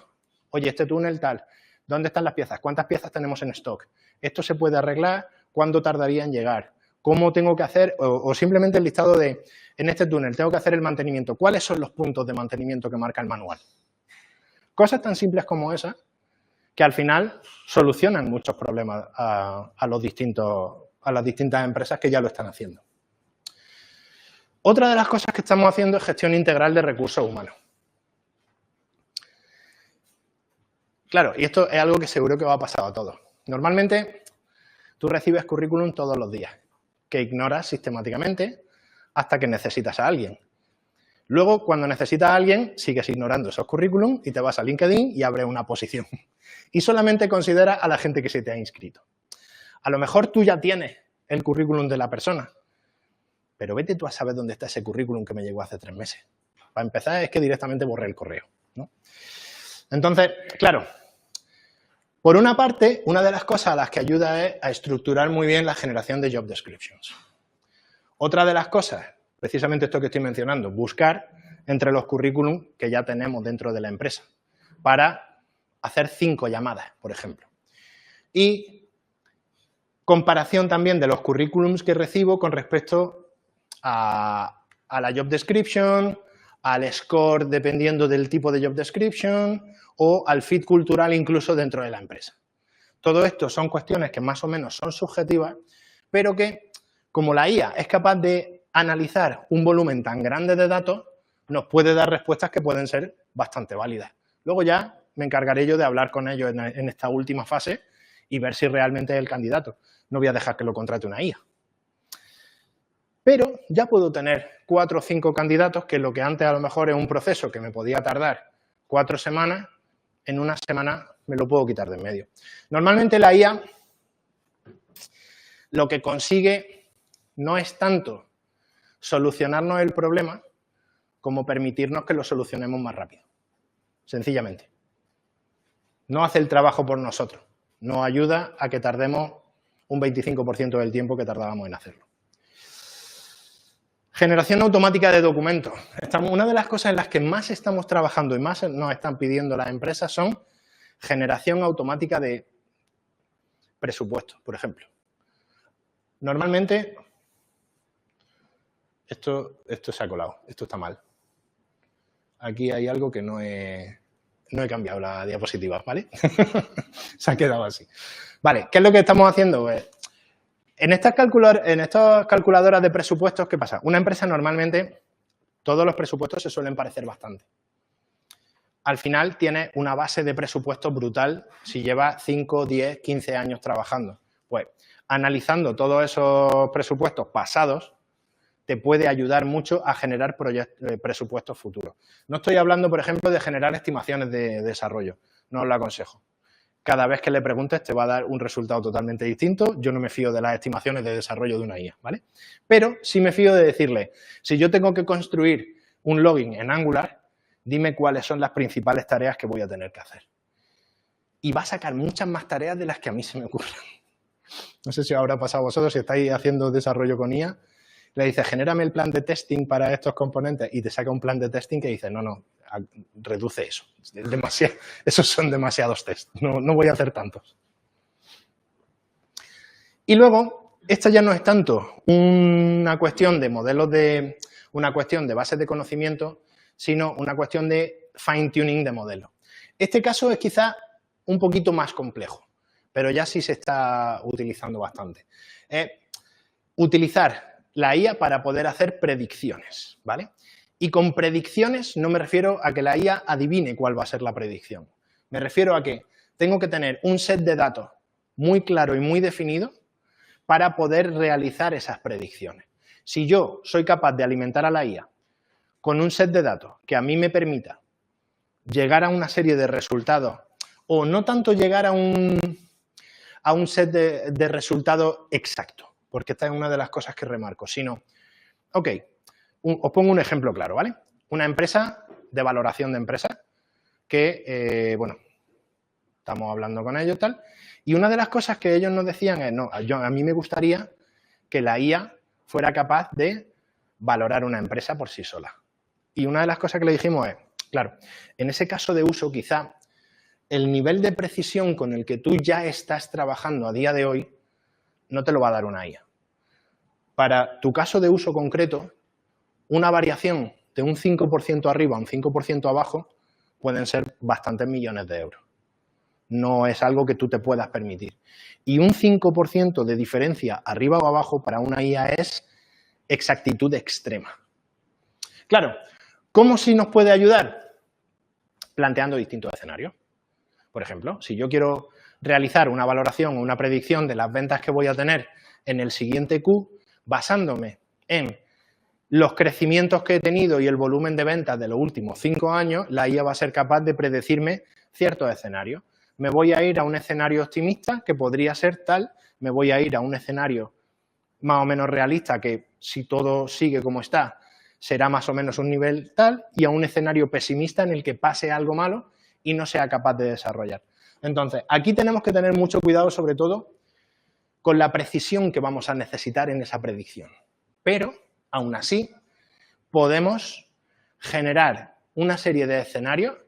oye, este túnel tal, ¿dónde están las piezas? ¿Cuántas piezas tenemos en stock? ¿Esto se puede arreglar? ¿Cuándo tardaría en llegar? ¿Cómo tengo que hacer? O simplemente el listado de, en este túnel tengo que hacer el mantenimiento. ¿Cuáles son los puntos de mantenimiento que marca el manual? Cosas tan simples como esas que al final solucionan muchos problemas a las distintas empresas que ya lo están haciendo. Otra de las cosas que estamos haciendo es gestión integral de recursos humanos. Claro, y esto es algo que seguro que va a pasar a todos. Normalmente, tú recibes currículum todos los días, que ignoras sistemáticamente hasta que necesitas a alguien. Luego, cuando necesitas a alguien, sigues ignorando esos currículum y te vas a LinkedIn y abres una posición. Y solamente consideras a la gente que se te ha inscrito. A lo mejor tú ya tienes el currículum de la persona, pero vete tú a saber dónde está ese currículum que me llegó hace 3 meses. Para empezar, es que directamente borré el correo, ¿no? Entonces, claro, por una parte, una de las cosas a las que ayuda es a estructurar muy bien la generación de job descriptions. Otra de las cosas, precisamente esto que estoy mencionando, buscar entre los currículum que ya tenemos dentro de la empresa para hacer 5 llamadas, por ejemplo. Y comparación también de los currículums que recibo con respecto a la job description, al score dependiendo del tipo de job description o al fit cultural incluso dentro de la empresa. Todo esto son cuestiones que más o menos son subjetivas, pero que, como la IA es capaz de analizar un volumen tan grande de datos, nos puede dar respuestas que pueden ser bastante válidas. Luego ya me encargaré yo de hablar con ellos en esta última fase y ver si realmente es el candidato. No voy a dejar que lo contrate una IA. Pero ya puedo tener 4 o 5 candidatos que lo que antes a lo mejor es un proceso que me podía tardar 4 semanas, en una semana me lo puedo quitar de en medio. Normalmente la IA lo que consigue no es tanto solucionarnos el problema como permitirnos que lo solucionemos más rápido. Sencillamente. No hace el trabajo por nosotros. Nos ayuda a que tardemos un 25% del tiempo que tardábamos en hacerlo. Generación automática de documentos. Una de las cosas en las que más estamos trabajando y más nos están pidiendo las empresas son generación automática de presupuestos, por ejemplo. Normalmente, esto se ha colado, esto está mal. Aquí hay algo que no he cambiado la diapositiva, ¿vale? Se ha quedado así. Vale, ¿qué es lo que estamos haciendo? En estas calculadoras de presupuestos, ¿qué pasa? Una empresa normalmente, todos los presupuestos se suelen parecer bastante. Al final tiene una base de presupuesto brutal si lleva 5, 10, 15 años trabajando. Pues analizando todos esos presupuestos pasados te puede ayudar mucho a generar presupuestos futuros. No estoy hablando, por ejemplo, de generar estimaciones de desarrollo. No os lo aconsejo. Cada vez que le preguntes te va a dar un resultado totalmente distinto. Yo no me fío de las estimaciones de desarrollo de una IA, ¿vale? Pero sí me fío de decirle, si yo tengo que construir un login en Angular, dime cuáles son las principales tareas que voy a tener que hacer. Y va a sacar muchas más tareas de las que a mí se me ocurren. No sé si os habrá pasado a vosotros, si estáis haciendo desarrollo con IA, le dices, genérame el plan de testing para estos componentes y te saca un plan de testing que dice, no, reduce eso. Esos son demasiados tests, no voy a hacer tantos. Y luego, esto ya no es tanto una cuestión de modelos una cuestión de bases de conocimiento, sino una cuestión de fine-tuning de modelos. Este caso es quizá un poquito más complejo, pero ya sí se está utilizando bastante. Utilizar la IA para poder hacer predicciones, ¿vale? Y con predicciones no me refiero a que la IA adivine cuál va a ser la predicción. Me refiero a que tengo que tener un set de datos muy claro y muy definido para poder realizar esas predicciones. Si yo soy capaz de alimentar a la IA con un set de datos que a mí me permita llegar a una serie de resultados, o no tanto llegar a un set de resultados exactos, porque esta es una de las cosas que remarco, sino, ok, os pongo un ejemplo claro, ¿vale? Una empresa de valoración de empresas que, bueno, estamos hablando con ellos y tal, y una de las cosas que ellos nos decían es, no, a mí me gustaría que la IA fuera capaz de valorar una empresa por sí sola. Y una de las cosas que le dijimos es, claro, en ese caso de uso quizá el nivel de precisión con el que tú ya estás trabajando a día de hoy no te lo va a dar una IA. Para tu caso de uso concreto, una variación de un 5% arriba a un 5% abajo pueden ser bastantes millones de euros. No es algo que tú te puedas permitir. Y un 5% de diferencia arriba o abajo para una IA es exactitud extrema. Claro, ¿cómo sí nos puede ayudar? Planteando distintos escenarios. Por ejemplo, si yo quiero realizar una valoración o una predicción de las ventas que voy a tener en el siguiente Q, basándome en los crecimientos que he tenido y el volumen de ventas de los últimos 5 años, la IA va a ser capaz de predecirme ciertos escenarios. Me voy a ir a un escenario optimista, que podría ser tal, me voy a ir a un escenario más o menos realista, que si todo sigue como está, será más o menos un nivel tal, y a un escenario pesimista en el que pase algo malo y no sea capaz de desarrollar. Entonces, aquí tenemos que tener mucho cuidado, sobre todo, con la precisión que vamos a necesitar en esa predicción. Pero, aún así, podemos generar una serie de escenarios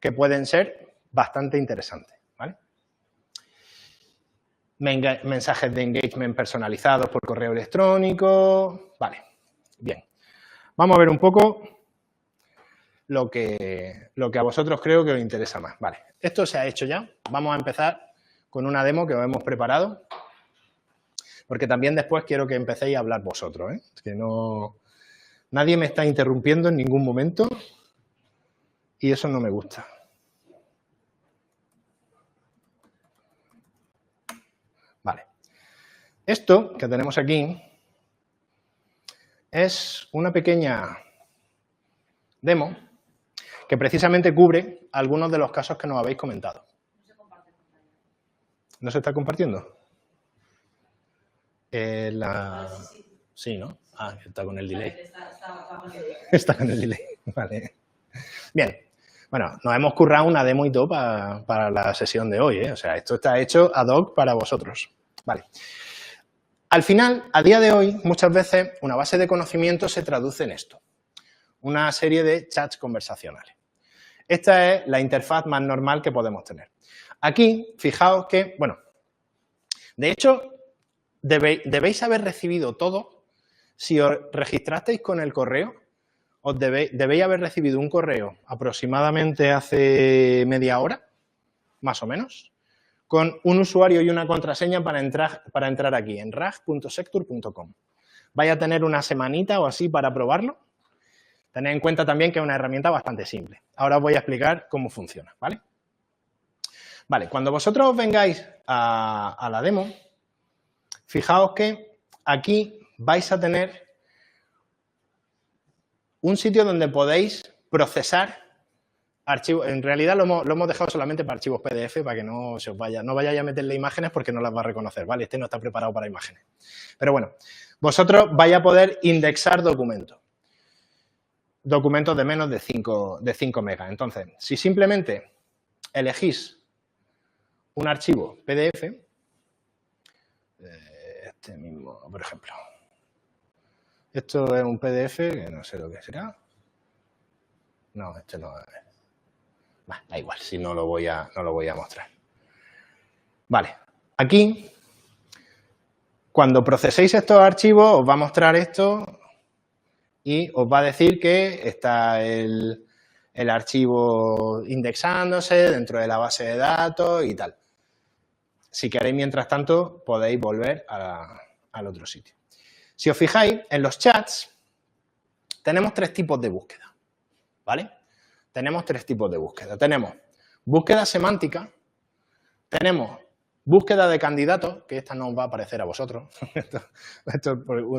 que pueden ser bastante interesantes, ¿vale? Mensajes de engagement personalizados por correo electrónico, vale, bien. Vamos a ver un poco lo que a vosotros creo que os interesa más. Vale, esto se ha hecho ya. Vamos a empezar con una demo que os hemos preparado, porque también después quiero que empecéis a hablar vosotros, ¿eh? Que no, nadie me está interrumpiendo en ningún momento y eso no me gusta. Vale. Esto que tenemos aquí es una pequeña demo que precisamente cubre algunos de los casos que nos habéis comentado. ¿No se está compartiendo? Sí, ¿no? Ah, está con el delay. Está con el delay, vale. Bien, bueno, nos hemos currado una demo y todo para la sesión de hoy, ¿eh? O sea, esto está hecho ad hoc para vosotros. Vale. Al final, a día de hoy, muchas veces una base de conocimiento se traduce en esto. Una serie de chats conversacionales. Esta es la interfaz más normal que podemos tener. Aquí, fijaos que, bueno, de hecho, debéis haber recibido todo. Si os registrasteis con el correo, debéis haber recibido un correo aproximadamente hace media hora, más o menos, con un usuario y una contraseña para entrar aquí, en rag.sectur.com. Vais a tener una semanita o así para probarlo. Tened en cuenta también que es una herramienta bastante simple. Ahora os voy a explicar cómo funciona, ¿vale? Vale, cuando vosotros vengáis a la demo, fijaos que aquí vais a tener un sitio donde podéis procesar archivos. En realidad lo hemos dejado solamente para archivos PDF para que no se os vaya, no vayáis a meterle imágenes porque no las va a reconocer, ¿vale? Este no está preparado para imágenes. Pero bueno, vosotros vais a poder indexar documentos de menos de 5 megas. Entonces, si simplemente elegís un archivo PDF, este mismo, por ejemplo. Esto es un PDF, que no sé lo que será. No, este no es. Bah, da igual, si no lo voy a mostrar. Vale, aquí, cuando proceséis estos archivos, os va a mostrar esto y os va a decir que está el archivo indexándose dentro de la base de datos y tal. Si queréis, mientras tanto, podéis volver al otro sitio. Si os fijáis, en los chats tenemos 3 tipos de búsqueda, ¿vale? Tenemos 3 tipos de búsqueda. Tenemos búsqueda semántica, tenemos búsqueda de candidatos, que esta no os va a aparecer a vosotros.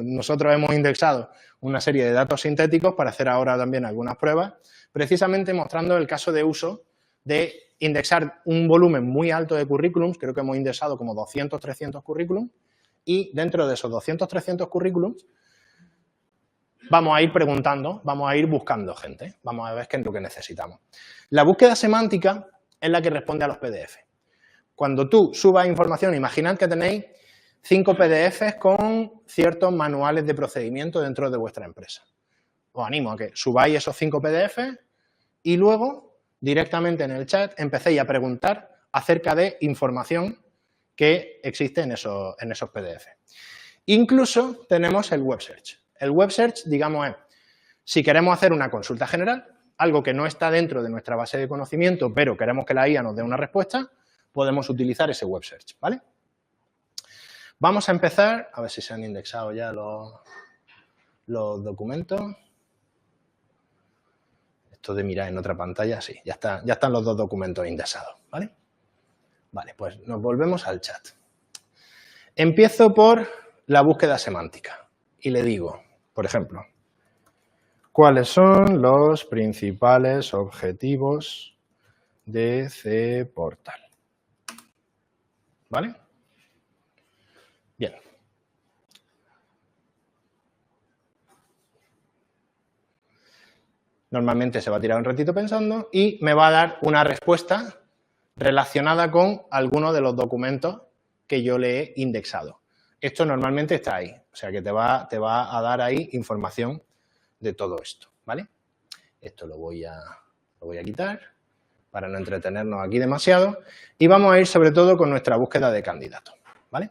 Nosotros hemos indexado una serie de datos sintéticos para hacer ahora también algunas pruebas, precisamente mostrando el caso de uso de indexar un volumen muy alto de currículums, creo que hemos indexado como 200, 300 currículums, y dentro de esos 200, 300 currículums vamos a ir preguntando, vamos a ir buscando gente, vamos a ver qué es lo que necesitamos. La búsqueda semántica es la que responde a los PDF. Cuando tú subas información, imaginad que tenéis 5 PDFs con ciertos manuales de procedimiento dentro de vuestra empresa. Os animo a que subáis esos 5 PDFs y luego, directamente en el chat, empecéis a preguntar acerca de información que existe en esos PDF. Incluso tenemos el Web Search. El Web Search, digamos, es, si queremos hacer una consulta general, algo que no está dentro de nuestra base de conocimiento, pero queremos que la IA nos dé una respuesta, podemos utilizar ese Web Search, ¿vale? Vamos a empezar, a ver si se han indexado ya los documentos. Esto de mirar en otra pantalla, sí, ya están los 2 documentos indexados, ¿vale? Vale, pues nos volvemos al chat. Empiezo por la búsqueda semántica y le digo, por ejemplo, ¿cuáles son los principales objetivos de cPortal? ¿Vale? Bien. Normalmente se va a tirar un ratito pensando y me va a dar una respuesta relacionada con alguno de los documentos que yo le he indexado. Esto normalmente está ahí, o sea que te va a dar ahí información de todo esto, ¿vale? Esto lo voy a quitar para no entretenernos aquí demasiado y vamos a ir sobre todo con nuestra búsqueda de candidatos, ¿vale?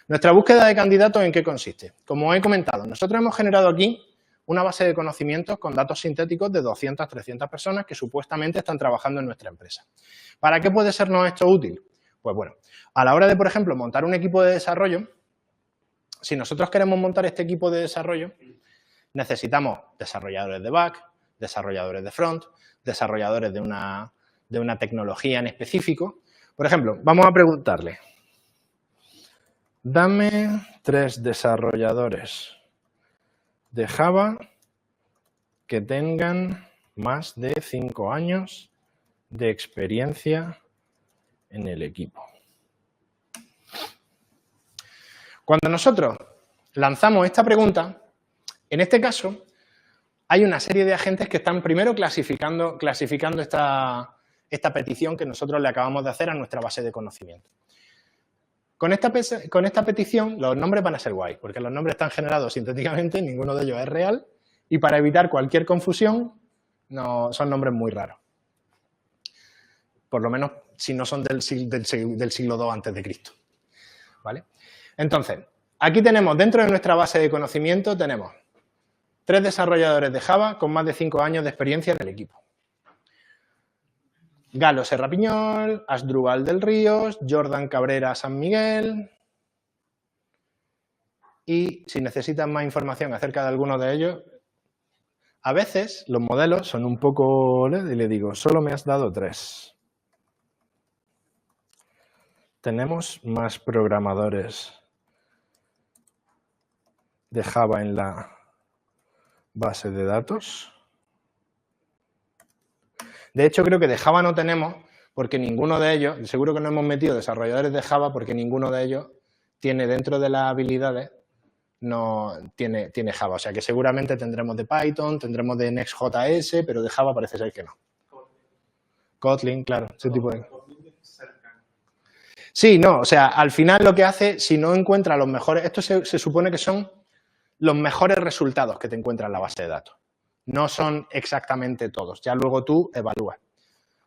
Nuestra búsqueda de candidatos, ¿en qué consiste? Como he comentado, nosotros hemos generado aquí una base de conocimientos con datos sintéticos de 200, 300 personas que supuestamente están trabajando en nuestra empresa. ¿Para qué puede sernos esto útil? Pues bueno, a la hora de, por ejemplo, montar un equipo de desarrollo, si nosotros queremos montar este equipo de desarrollo, necesitamos desarrolladores de back, desarrolladores de front, desarrolladores de una tecnología en específico. Por ejemplo, vamos a preguntarle, dame 3 desarrolladores de Java que tengan más de 5 años de experiencia en el equipo. Cuando nosotros lanzamos esta pregunta, en este caso, hay una serie de agentes que están primero clasificando esta petición que nosotros le acabamos de hacer a nuestra base de conocimiento. Con esta petición, los nombres van a ser guay, porque los nombres están generados sintéticamente, ninguno de ellos es real, y para evitar cualquier confusión, son nombres muy raros. Por lo menos si no son del siglo II antes de Cristo. ¿Vale? Entonces, aquí tenemos, dentro de nuestra base de conocimiento, tenemos 3 desarrolladores de Java con más de 5 años de experiencia en el equipo. Galo Serrapiñol, Asdrúbal del Ríos, Jordan Cabrera San Miguel. Y si necesitan más información acerca de alguno de ellos, a veces los modelos son un poco... Y le digo, solo me has dado 3. ¿Tenemos más programadores de Java en la base de datos? De hecho, creo que de Java no tenemos, porque ninguno de ellos, seguro que no hemos metido desarrolladores de Java, porque ninguno de ellos tiene dentro de las habilidades, no tiene Java. O sea que seguramente tendremos de Python, tendremos de Next.js, pero de Java parece ser que no. Kotlin, claro, ese tipo de... Sí, no, o sea, al final lo que hace, si no encuentra los mejores... Esto se supone que son los mejores resultados que te encuentra en la base de datos. No son exactamente todos, ya luego tú evalúas.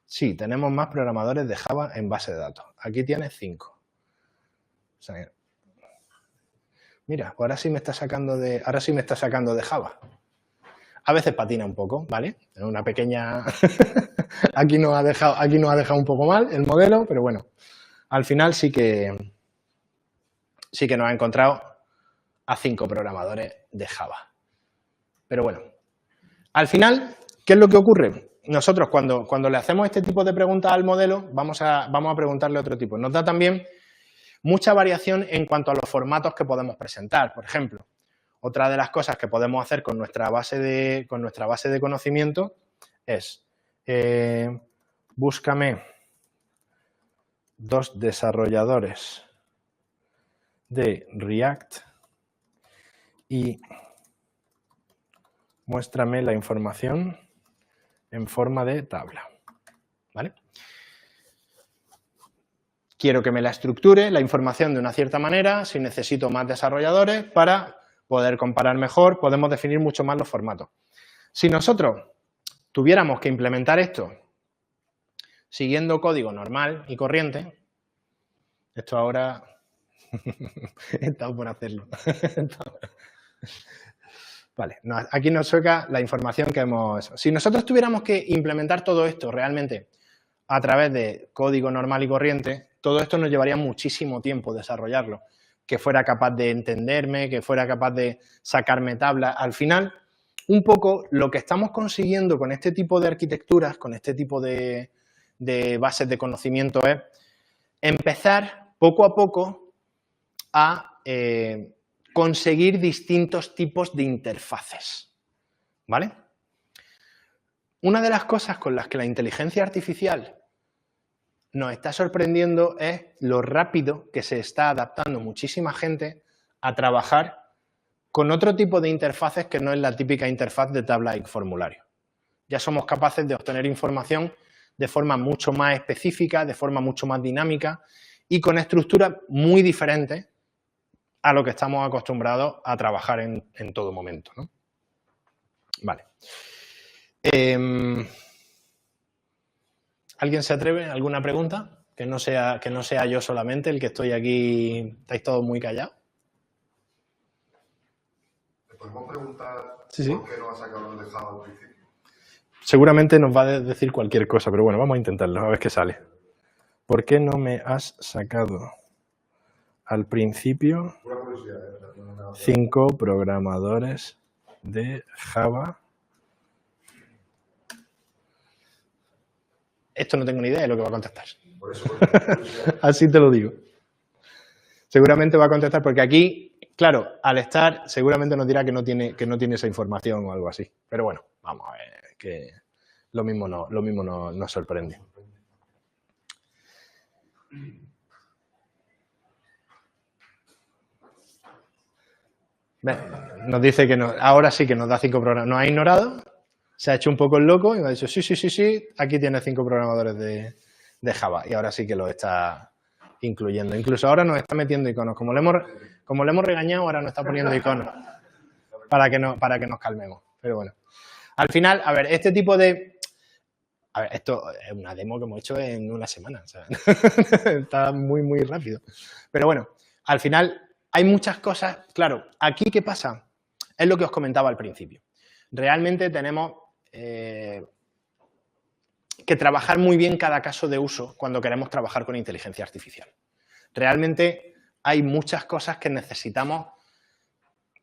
Sí, tenemos más programadores de Java en base de datos. Aquí tienes 5. O sea, mira, ahora sí me está sacando de Java. A veces patina un poco, ¿vale? Es una pequeña... aquí nos ha dejado un poco mal el modelo, pero bueno, al final sí que nos ha encontrado a 5 programadores de Java. Pero bueno, al final, ¿qué es lo que ocurre? Nosotros cuando le hacemos este tipo de preguntas al modelo, vamos a preguntarle otro tipo. Nos da también mucha variación en cuanto a los formatos que podemos presentar. Por ejemplo, otra de las cosas que podemos hacer con nuestra base de conocimiento es búscame 2 desarrolladores de React y Muéstrame la información en forma de tabla. ¿Vale? Quiero que me la estructure la información de una cierta manera, si necesito más desarrolladores para poder comparar mejor, podemos definir mucho más los formatos. Si nosotros tuviéramos que implementar esto siguiendo código normal y corriente, esto ahora he estado por hacerlo. Vale, aquí nos toca la información que hemos... Si nosotros tuviéramos que implementar todo esto realmente a través de código normal y corriente, todo esto nos llevaría muchísimo tiempo desarrollarlo, que fuera capaz de entenderme, que fuera capaz de sacarme tablas. Al final, un poco lo que estamos consiguiendo con este tipo de arquitecturas, con este tipo de bases de conocimiento es empezar poco a poco a conseguir distintos tipos de interfaces, ¿vale? Una de las cosas con las que la inteligencia artificial nos está sorprendiendo es lo rápido que se está adaptando muchísima gente a trabajar con otro tipo de interfaces que no es la típica interfaz de tabla y formulario. Ya somos capaces de obtener información de forma mucho más específica, de forma mucho más dinámica y con estructuras muy diferentes a lo que estamos acostumbrados a trabajar en todo momento, ¿no? Vale. ¿Alguien se atreve? ¿Alguna pregunta? Que no sea yo solamente el que estoy aquí. ¿Estáis todos muy callados? ¿Le podemos preguntar Sí. por qué no ha sacado el de Java al principio? Seguramente nos va a decir cualquier cosa, pero bueno, vamos a intentarlo, a ver qué sale. ¿Por qué no me has sacado al principio 5 programadores de Java? Esto no tengo ni idea de lo que va a contestar. Por eso, Así te lo digo. Seguramente va a contestar porque aquí, claro, al estar, seguramente nos dirá que no tiene esa información o algo así. Pero bueno, vamos a ver, que lo mismo nos sorprende. Nos dice que ahora sí que nos da 5 programas. Nos ha ignorado, se ha hecho un poco el loco y me ha dicho, sí, aquí tienes 5 programadores de Java. Y ahora sí que lo está incluyendo. Incluso ahora nos está metiendo iconos. Como le hemos regañado, ahora nos está poniendo iconos para que nos calmemos. Pero bueno. Al final, a ver, este tipo de... A ver, esto es una demo que hemos hecho en una semana. O sea, está muy, muy rápido. Pero bueno, al final hay muchas cosas. Claro, aquí, ¿qué pasa? Es lo que os comentaba al principio. Realmente tenemos que trabajar muy bien cada caso de uso cuando queremos trabajar con inteligencia artificial. Realmente hay muchas cosas que necesitamos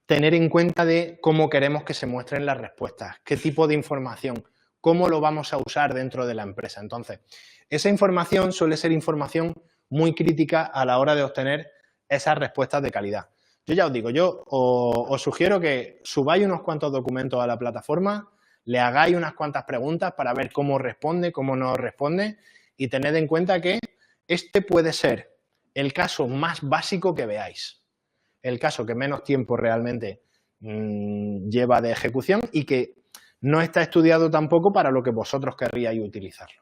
tener en cuenta de cómo queremos que se muestren las respuestas, qué tipo de información, cómo lo vamos a usar dentro de la empresa. Entonces, esa información suele ser información muy crítica a la hora de obtener esas respuestas de calidad. Yo ya os digo, yo os sugiero que subáis unos cuantos documentos a la plataforma, le hagáis unas cuantas preguntas para ver cómo responde, cómo no responde y tened en cuenta que este puede ser el caso más básico que veáis, el caso que menos tiempo realmente lleva de ejecución y que no está estudiado tampoco para lo que vosotros querríais utilizarlo.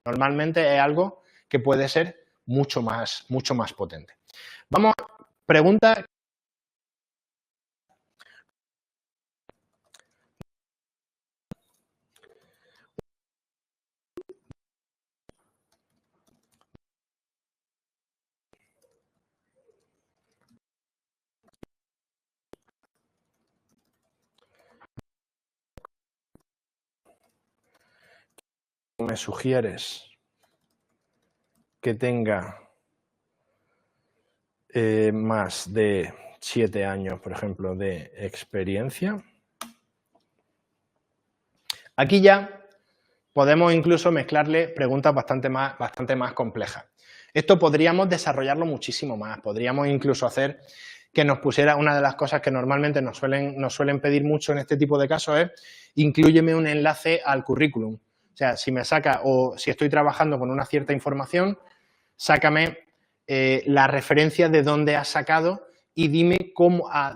Normalmente es algo que puede ser mucho más potente. Vamos, pregunta. ¿Me sugieres que tenga más de 7 años, por ejemplo, de experiencia? Aquí ya podemos incluso mezclarle preguntas bastante más complejas. Esto podríamos desarrollarlo muchísimo más. Podríamos incluso hacer que nos pusiera, una de las cosas que normalmente nos suelen pedir mucho en este tipo de casos es inclúyeme un enlace al currículum. O sea, si me saca o si estoy trabajando con una cierta información, sácame la referencia de dónde has sacado y dime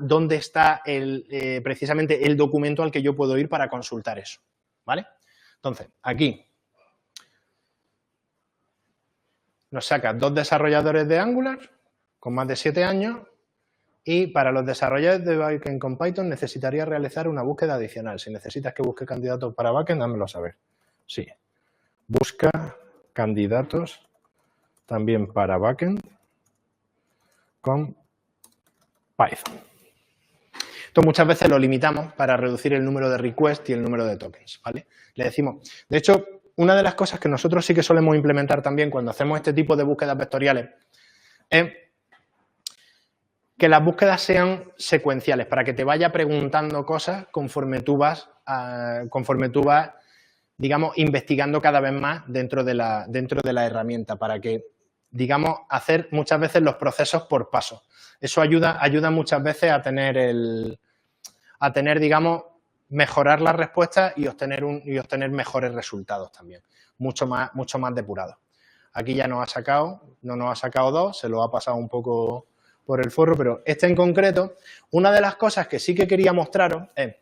dónde está precisamente el documento al que yo puedo ir para consultar eso, ¿vale? Entonces, aquí nos saca 2 desarrolladores de Angular con más de 7 años y para los desarrolladores de backend con Python necesitaría realizar una búsqueda adicional. Si necesitas que busque candidatos para backend, dámelo a saber. Sí. Busca candidatos también para backend con Python. Esto muchas veces lo limitamos para reducir el número de requests y el número de tokens, ¿vale? Le decimos, de hecho, una de las cosas que nosotros sí que solemos implementar también cuando hacemos este tipo de búsquedas vectoriales es que las búsquedas sean secuenciales, para que te vaya preguntando cosas conforme tú vas, digamos, investigando cada vez más dentro de la herramienta, para que, digamos, hacer muchas veces los procesos por pasos. Eso ayuda muchas veces a tener, digamos, mejorar las respuestas y obtener mejores resultados también, mucho más depurados. Aquí ya no nos ha sacado 2, se lo ha pasado un poco por el forro, pero este en concreto, una de las cosas que sí que quería mostraros es,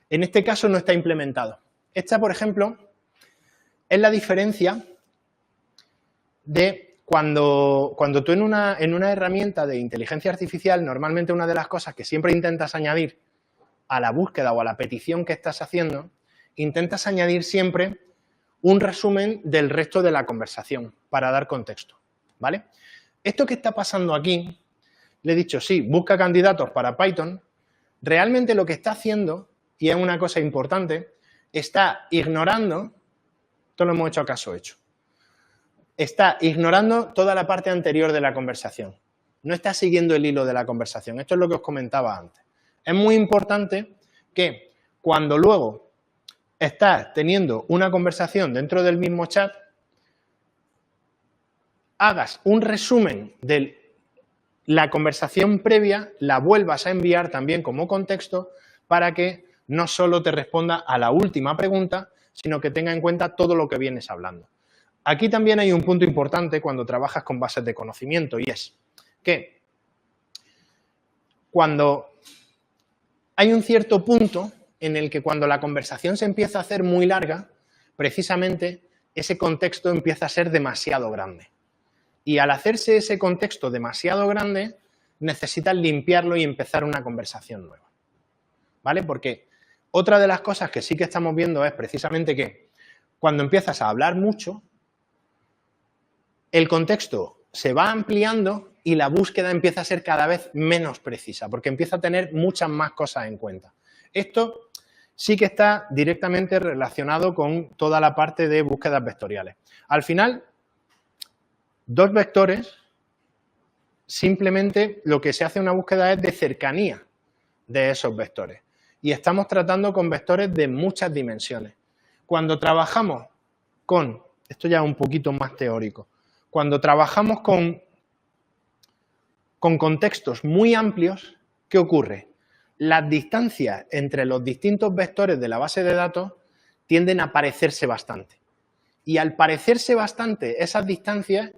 en este caso no está implementado. Esta, por ejemplo, es la diferencia de cuando tú en una herramienta de inteligencia artificial, normalmente una de las cosas que siempre intentas añadir a la búsqueda o a la petición que estás haciendo, intentas añadir siempre un resumen del resto de la conversación para dar contexto, ¿vale? Esto que está pasando aquí, le he dicho, sí, busca candidatos para Python, realmente lo que está haciendo, y es una cosa importante, está ignorando, esto lo hemos hecho a caso hecho, está ignorando toda la parte anterior de la conversación. No está siguiendo el hilo de la conversación. Esto es lo que os comentaba antes. Es muy importante que cuando luego estás teniendo una conversación dentro del mismo chat, hagas un resumen de la conversación previa, la vuelvas a enviar también como contexto para que no solo te responda a la última pregunta, sino que tenga en cuenta todo lo que vienes hablando. Aquí también hay un punto importante cuando trabajas con bases de conocimiento y es que cuando hay un cierto punto en el que cuando la conversación se empieza a hacer muy larga, precisamente ese contexto empieza a ser demasiado grande. Y al hacerse ese contexto demasiado grande, necesitas limpiarlo y empezar una conversación nueva, ¿vale? Porque otra de las cosas que sí que estamos viendo es precisamente que cuando empiezas a hablar mucho, el contexto se va ampliando y la búsqueda empieza a ser cada vez menos precisa, porque empieza a tener muchas más cosas en cuenta. Esto sí que está directamente relacionado con toda la parte de búsquedas vectoriales. Al final, 2 vectores, simplemente lo que se hace una búsqueda es de cercanía de esos vectores. Y estamos tratando con vectores de muchas dimensiones. Cuando trabajamos con, esto ya es un poquito más teórico, cuando trabajamos con contextos muy amplios, ¿qué ocurre? Las distancias entre los distintos vectores de la base de datos tienden a parecerse bastante. Y al parecerse bastante esas distancias,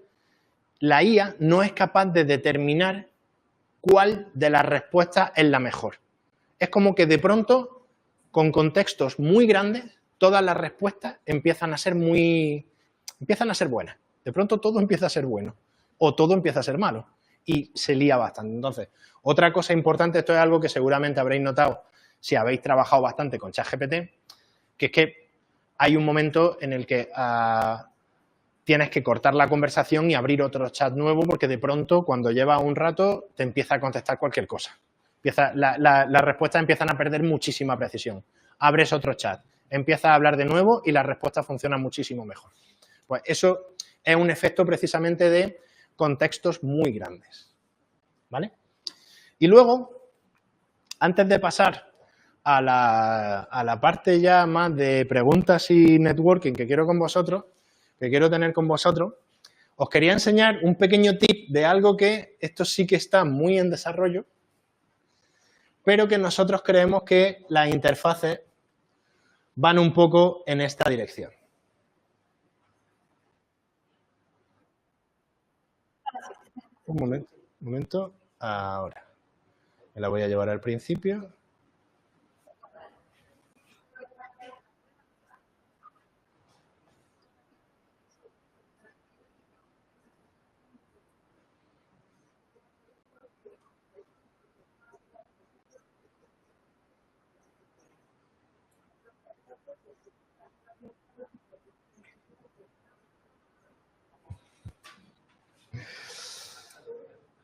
la IA no es capaz de determinar cuál de las respuestas es la mejor. Es como que de pronto, con contextos muy grandes, todas las respuestas empiezan a ser buenas. De pronto todo empieza a ser bueno o todo empieza a ser malo y se lía bastante. Entonces, otra cosa importante, esto es algo que seguramente habréis notado si habéis trabajado bastante con ChatGPT, que es que hay un momento en el que tienes que cortar la conversación y abrir otro chat nuevo porque de pronto, cuando lleva un rato, te empieza a contestar cualquier cosa. Las respuestas empiezan a perder muchísima precisión. Abres otro chat, empiezas a hablar de nuevo y las respuestas funcionan muchísimo mejor. Pues eso es un efecto precisamente de contextos muy grandes, ¿vale? Y luego, antes de pasar a la parte ya más de preguntas y networking que quiero tener con vosotros, os quería enseñar un pequeño tip de algo que esto sí que está muy en desarrollo, pero que nosotros creemos que las interfaces van un poco en esta dirección. Un momento, ahora. Me la voy a llevar al principio.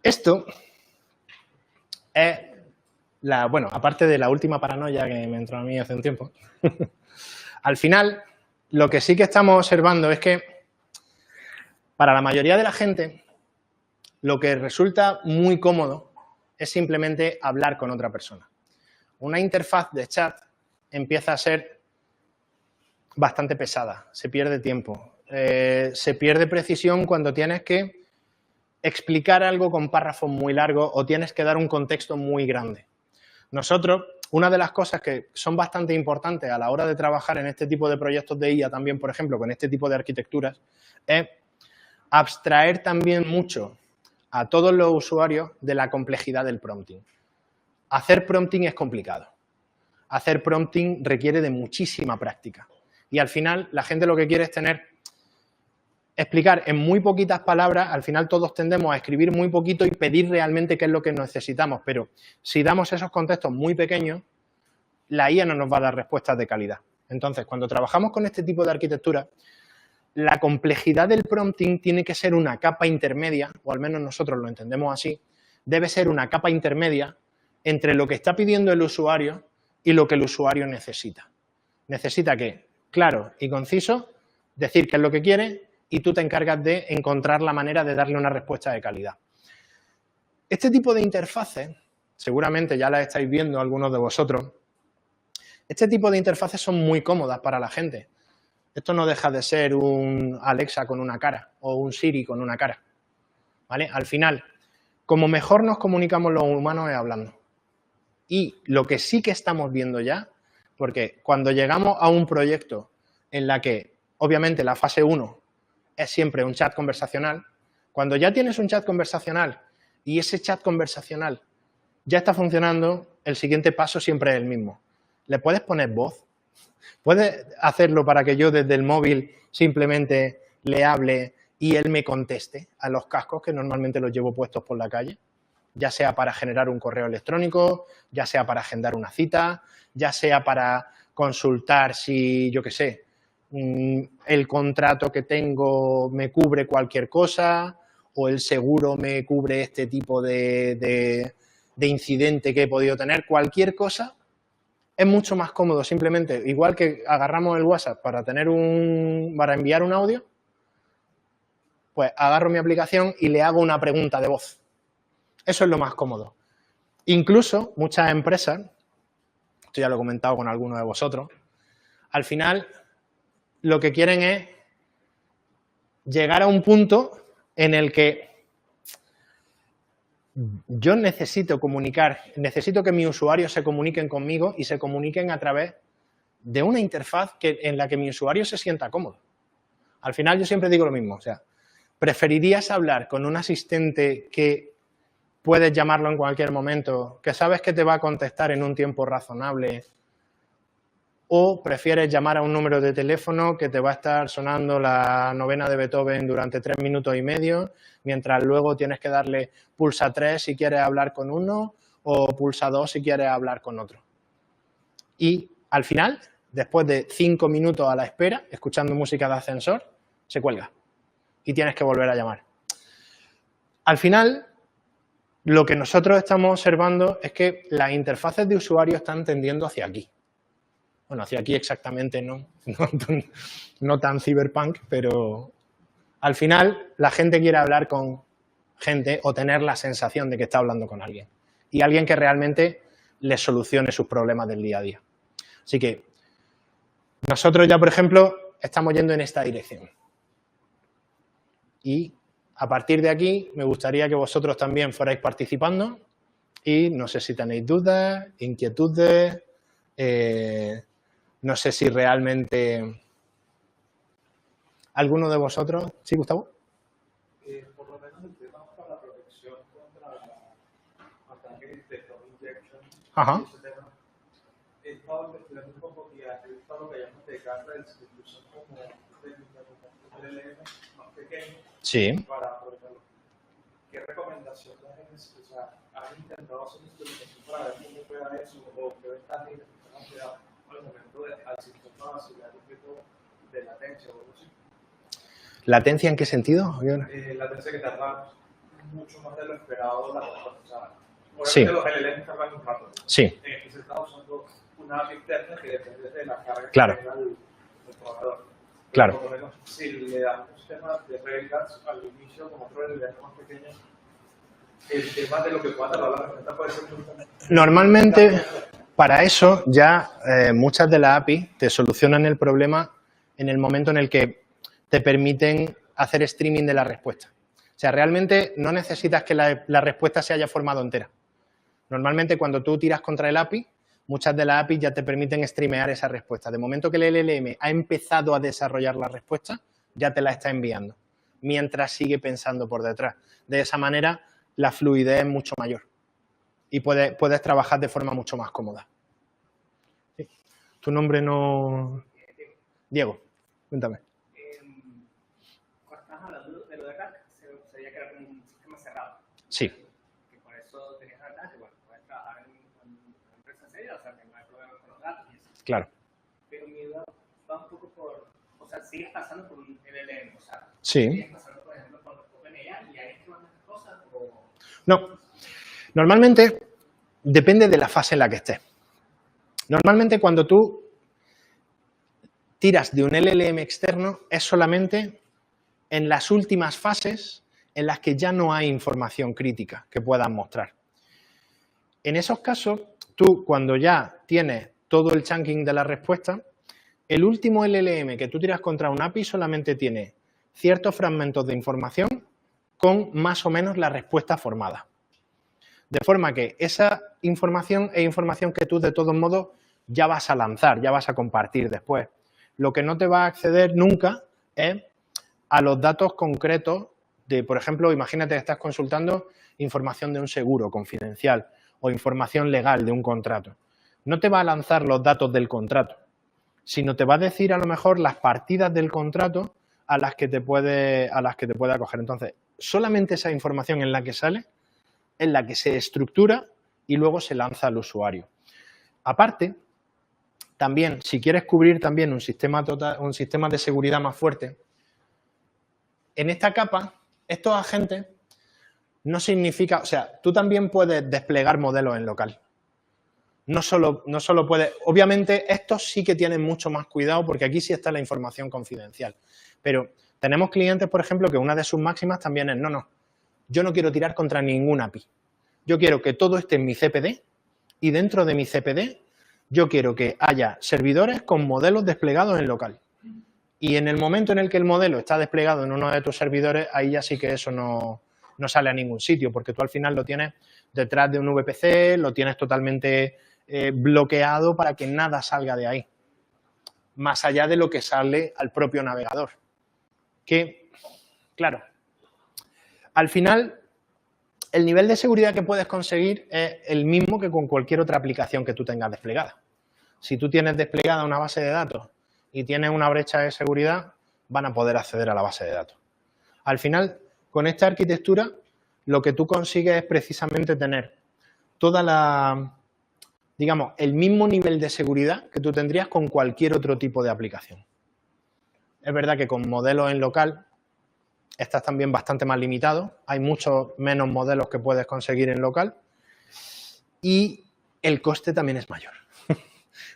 Esto es bueno, aparte de la última paranoia que me entró a mí hace un tiempo, al final lo que sí que estamos observando es que para la mayoría de la gente lo que resulta muy cómodo es simplemente hablar con otra persona. Una interfaz de chat empieza a ser bastante pesada, se pierde tiempo, se pierde precisión cuando tienes que explicar algo con párrafos muy largos o tienes que dar un contexto muy grande. Nosotros, una de las cosas que son bastante importantes a la hora de trabajar en este tipo de proyectos de IA también, por ejemplo, con este tipo de arquitecturas, es abstraer también mucho a todos los usuarios de la complejidad del prompting. Hacer prompting es complicado. Hacer prompting requiere de muchísima práctica. Y al final, la gente lo que quiere es explicar en muy poquitas palabras, al final todos tendemos a escribir muy poquito y pedir realmente qué es lo que necesitamos, pero si damos esos contextos muy pequeños, la IA no nos va a dar respuestas de calidad. Entonces, cuando trabajamos con este tipo de arquitectura, la complejidad del prompting tiene que ser una capa intermedia, o al menos nosotros lo entendemos así, debe ser una capa intermedia entre lo que está pidiendo el usuario y lo que el usuario necesita. Necesita que, claro y conciso, decir qué es lo que quiere y tú te encargas de encontrar la manera de darle una respuesta de calidad. Este tipo de interfaces, seguramente ya las estáis viendo algunos de vosotros, este tipo de interfaces son muy cómodas para la gente. Esto no deja de ser un Alexa con una cara o un Siri con una cara, ¿vale? Al final, como mejor nos comunicamos los humanos es hablando. Y lo que sí que estamos viendo ya, porque cuando llegamos a un proyecto en la que, obviamente, la fase 1 es siempre un chat conversacional, cuando ya tienes un chat conversacional y ese chat conversacional ya está funcionando, el siguiente paso siempre es el mismo. ¿Le puedes poner voz? ¿Puedes hacerlo para que yo desde el móvil simplemente le hable y él me conteste a los cascos que normalmente los llevo puestos por la calle? Ya sea para generar un correo electrónico, ya sea para agendar una cita, ya sea para consultar si, yo qué sé, el contrato que tengo me cubre cualquier cosa o el seguro me cubre este tipo de incidente que he podido tener, cualquier cosa. Es mucho más cómodo simplemente, igual que agarramos el WhatsApp para enviar un audio, pues agarro mi aplicación y le hago una pregunta de voz. Eso es lo más cómodo. Incluso muchas empresas, esto ya lo he comentado con algunos de vosotros, al final lo que quieren es llegar a un punto en el que yo necesito comunicar, necesito que mis usuarios se comuniquen conmigo y se comuniquen a través de una interfaz en la que mi usuario se sienta cómodo. Al final yo siempre digo lo mismo, o sea, ¿preferirías hablar con un asistente que puedes llamarlo en cualquier momento, que sabes que te va a contestar en un tiempo razonable, o prefieres llamar a un número de teléfono que te va a estar sonando la novena de Beethoven durante 3 minutos y medio, mientras luego tienes que darle pulsa 3 si quieres hablar con uno o pulsa 2 si quieres hablar con otro? Y al final, después de 5 minutos a la espera, escuchando música de ascensor, se cuelga y tienes que volver a llamar. Al final, lo que nosotros estamos observando es que las interfaces de usuario están tendiendo hacia aquí. Bueno, hacia aquí exactamente no tan cyberpunk, pero al final la gente quiere hablar con gente o tener la sensación de que está hablando con alguien. Y alguien que realmente le solucione sus problemas del día a día. Así que nosotros ya, por ejemplo, estamos yendo en esta dirección. Y a partir de aquí me gustaría que vosotros también fuerais participando y no sé si tenéis dudas, inquietudes, no sé si realmente alguno de vosotros... ¿Sí, Gustavo? Por lo menos el tema para la protección contra ataques de texto Ajá. He estado investigando un poco y he visto lo que llamamos de guardrails, que son como de LLM más pequeños Sí. para aprovecharlo. ¿Qué recomendación tienes? O sea, ¿has intentado hacer una implementación para ver cómo opera eso o qué ventajas y desventajas te da al momento de al sistema si le da un poquito de latencia o algo así? ¿Latencia en qué sentido? Latencia que tarda mucho más de lo esperado la respuesta. O sea, Sí. los LLM tardan un rato. Sí. Aquí se está usando una API interna que depende de la carga Claro. que tenga el proveedor. Claro. Por lo menos, si le damos un sistema de reglas al inicio con otro LLM más pequeño, el tema de lo que pueda tardar la respuesta puede ser muy... Normalmente, para eso, ya muchas de las APIs te solucionan el problema en el momento en el que te permiten hacer streaming de la respuesta. O sea, realmente no necesitas que la respuesta se haya formado entera. Normalmente, cuando tú tiras contra el API, muchas de las APIs ya te permiten streamear esa respuesta. De momento que el LLM ha empezado a desarrollar la respuesta, ya te la está enviando, mientras sigue pensando por detrás. De esa manera, la fluidez es mucho mayor y puedes trabajar de forma mucho más cómoda. ¿Sí? ¿Tu nombre no...? Diego, cuéntame. Cuando estás hablando de lo de RAC, se veía que era como un sistema cerrado. Sí. Que por eso tenías la ventaja que, bueno, puedes trabajar en una empresa seria, o sea, que no hay problemas con los datos y eso. Claro. Pero mi duda va un poco por, o sea, sigues pasando por un LLM, o sea, Sí. sigues pasando, por ejemplo, por OpenAI y ahí es que van las cosas o... No. Normalmente depende de la fase en la que estés. Normalmente cuando tú tiras de un LLM externo es solamente en las últimas fases en las que ya no hay información crítica que puedas mostrar. En esos casos, tú cuando ya tienes todo el chunking de la respuesta, el último LLM que tú tiras contra un API solamente tiene ciertos fragmentos de información con más o menos la respuesta formada. De forma que esa información es información que tú de todos modos ya vas a lanzar, ya vas a compartir después. Lo que no te va a acceder nunca es a los datos concretos de, por ejemplo, imagínate que estás consultando información de un seguro confidencial o información legal de un contrato. No te va a lanzar los datos del contrato, sino te va a decir a lo mejor las partidas del contrato a las que te puede acoger. Entonces, solamente esa información en la que sale es la que se estructura y luego se lanza al usuario. Aparte, también, si quieres cubrir también un sistema de seguridad más fuerte, en esta capa, estos agentes no significa, o sea, tú también puedes desplegar modelos en local. No solo puedes, obviamente estos sí que tienen mucho más cuidado porque aquí sí está la información confidencial. Pero tenemos clientes, por ejemplo, que una de sus máximas también es, no, yo no quiero tirar contra ningún API. Yo quiero que todo esté en mi CPD y dentro de mi CPD yo quiero que haya servidores con modelos desplegados en local. Y en el momento en el que el modelo está desplegado en uno de tus servidores, ahí ya sí que eso no sale a ningún sitio, porque tú al final lo tienes detrás de un VPC, lo tienes totalmente bloqueado para que nada salga de ahí, más allá de lo que sale al propio navegador. Que, claro, al final el nivel de seguridad que puedes conseguir es el mismo que con cualquier otra aplicación que tú tengas desplegada. Si tú tienes desplegada una base de datos y tienes una brecha de seguridad, van a poder acceder a la base de datos. Al final, con esta arquitectura, lo que tú consigues es precisamente tener toda la, digamos, el mismo nivel de seguridad que tú tendrías con cualquier otro tipo de aplicación. Es verdad que con modelos en local estás también bastante más limitado, hay muchos menos modelos que puedes conseguir en local y el coste también es mayor,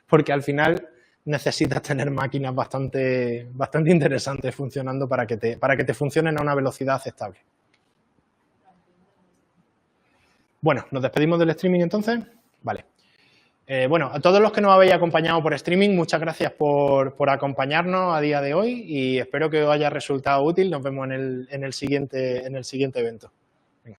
porque al final necesitas tener máquinas bastante interesantes funcionando para que te funcionen a una velocidad aceptable. Bueno, ¿nos despedimos del streaming entonces? Vale. Bueno, a todos los que nos habéis acompañado por streaming, muchas gracias por acompañarnos a día de hoy y espero que os haya resultado útil. Nos vemos en el siguiente evento.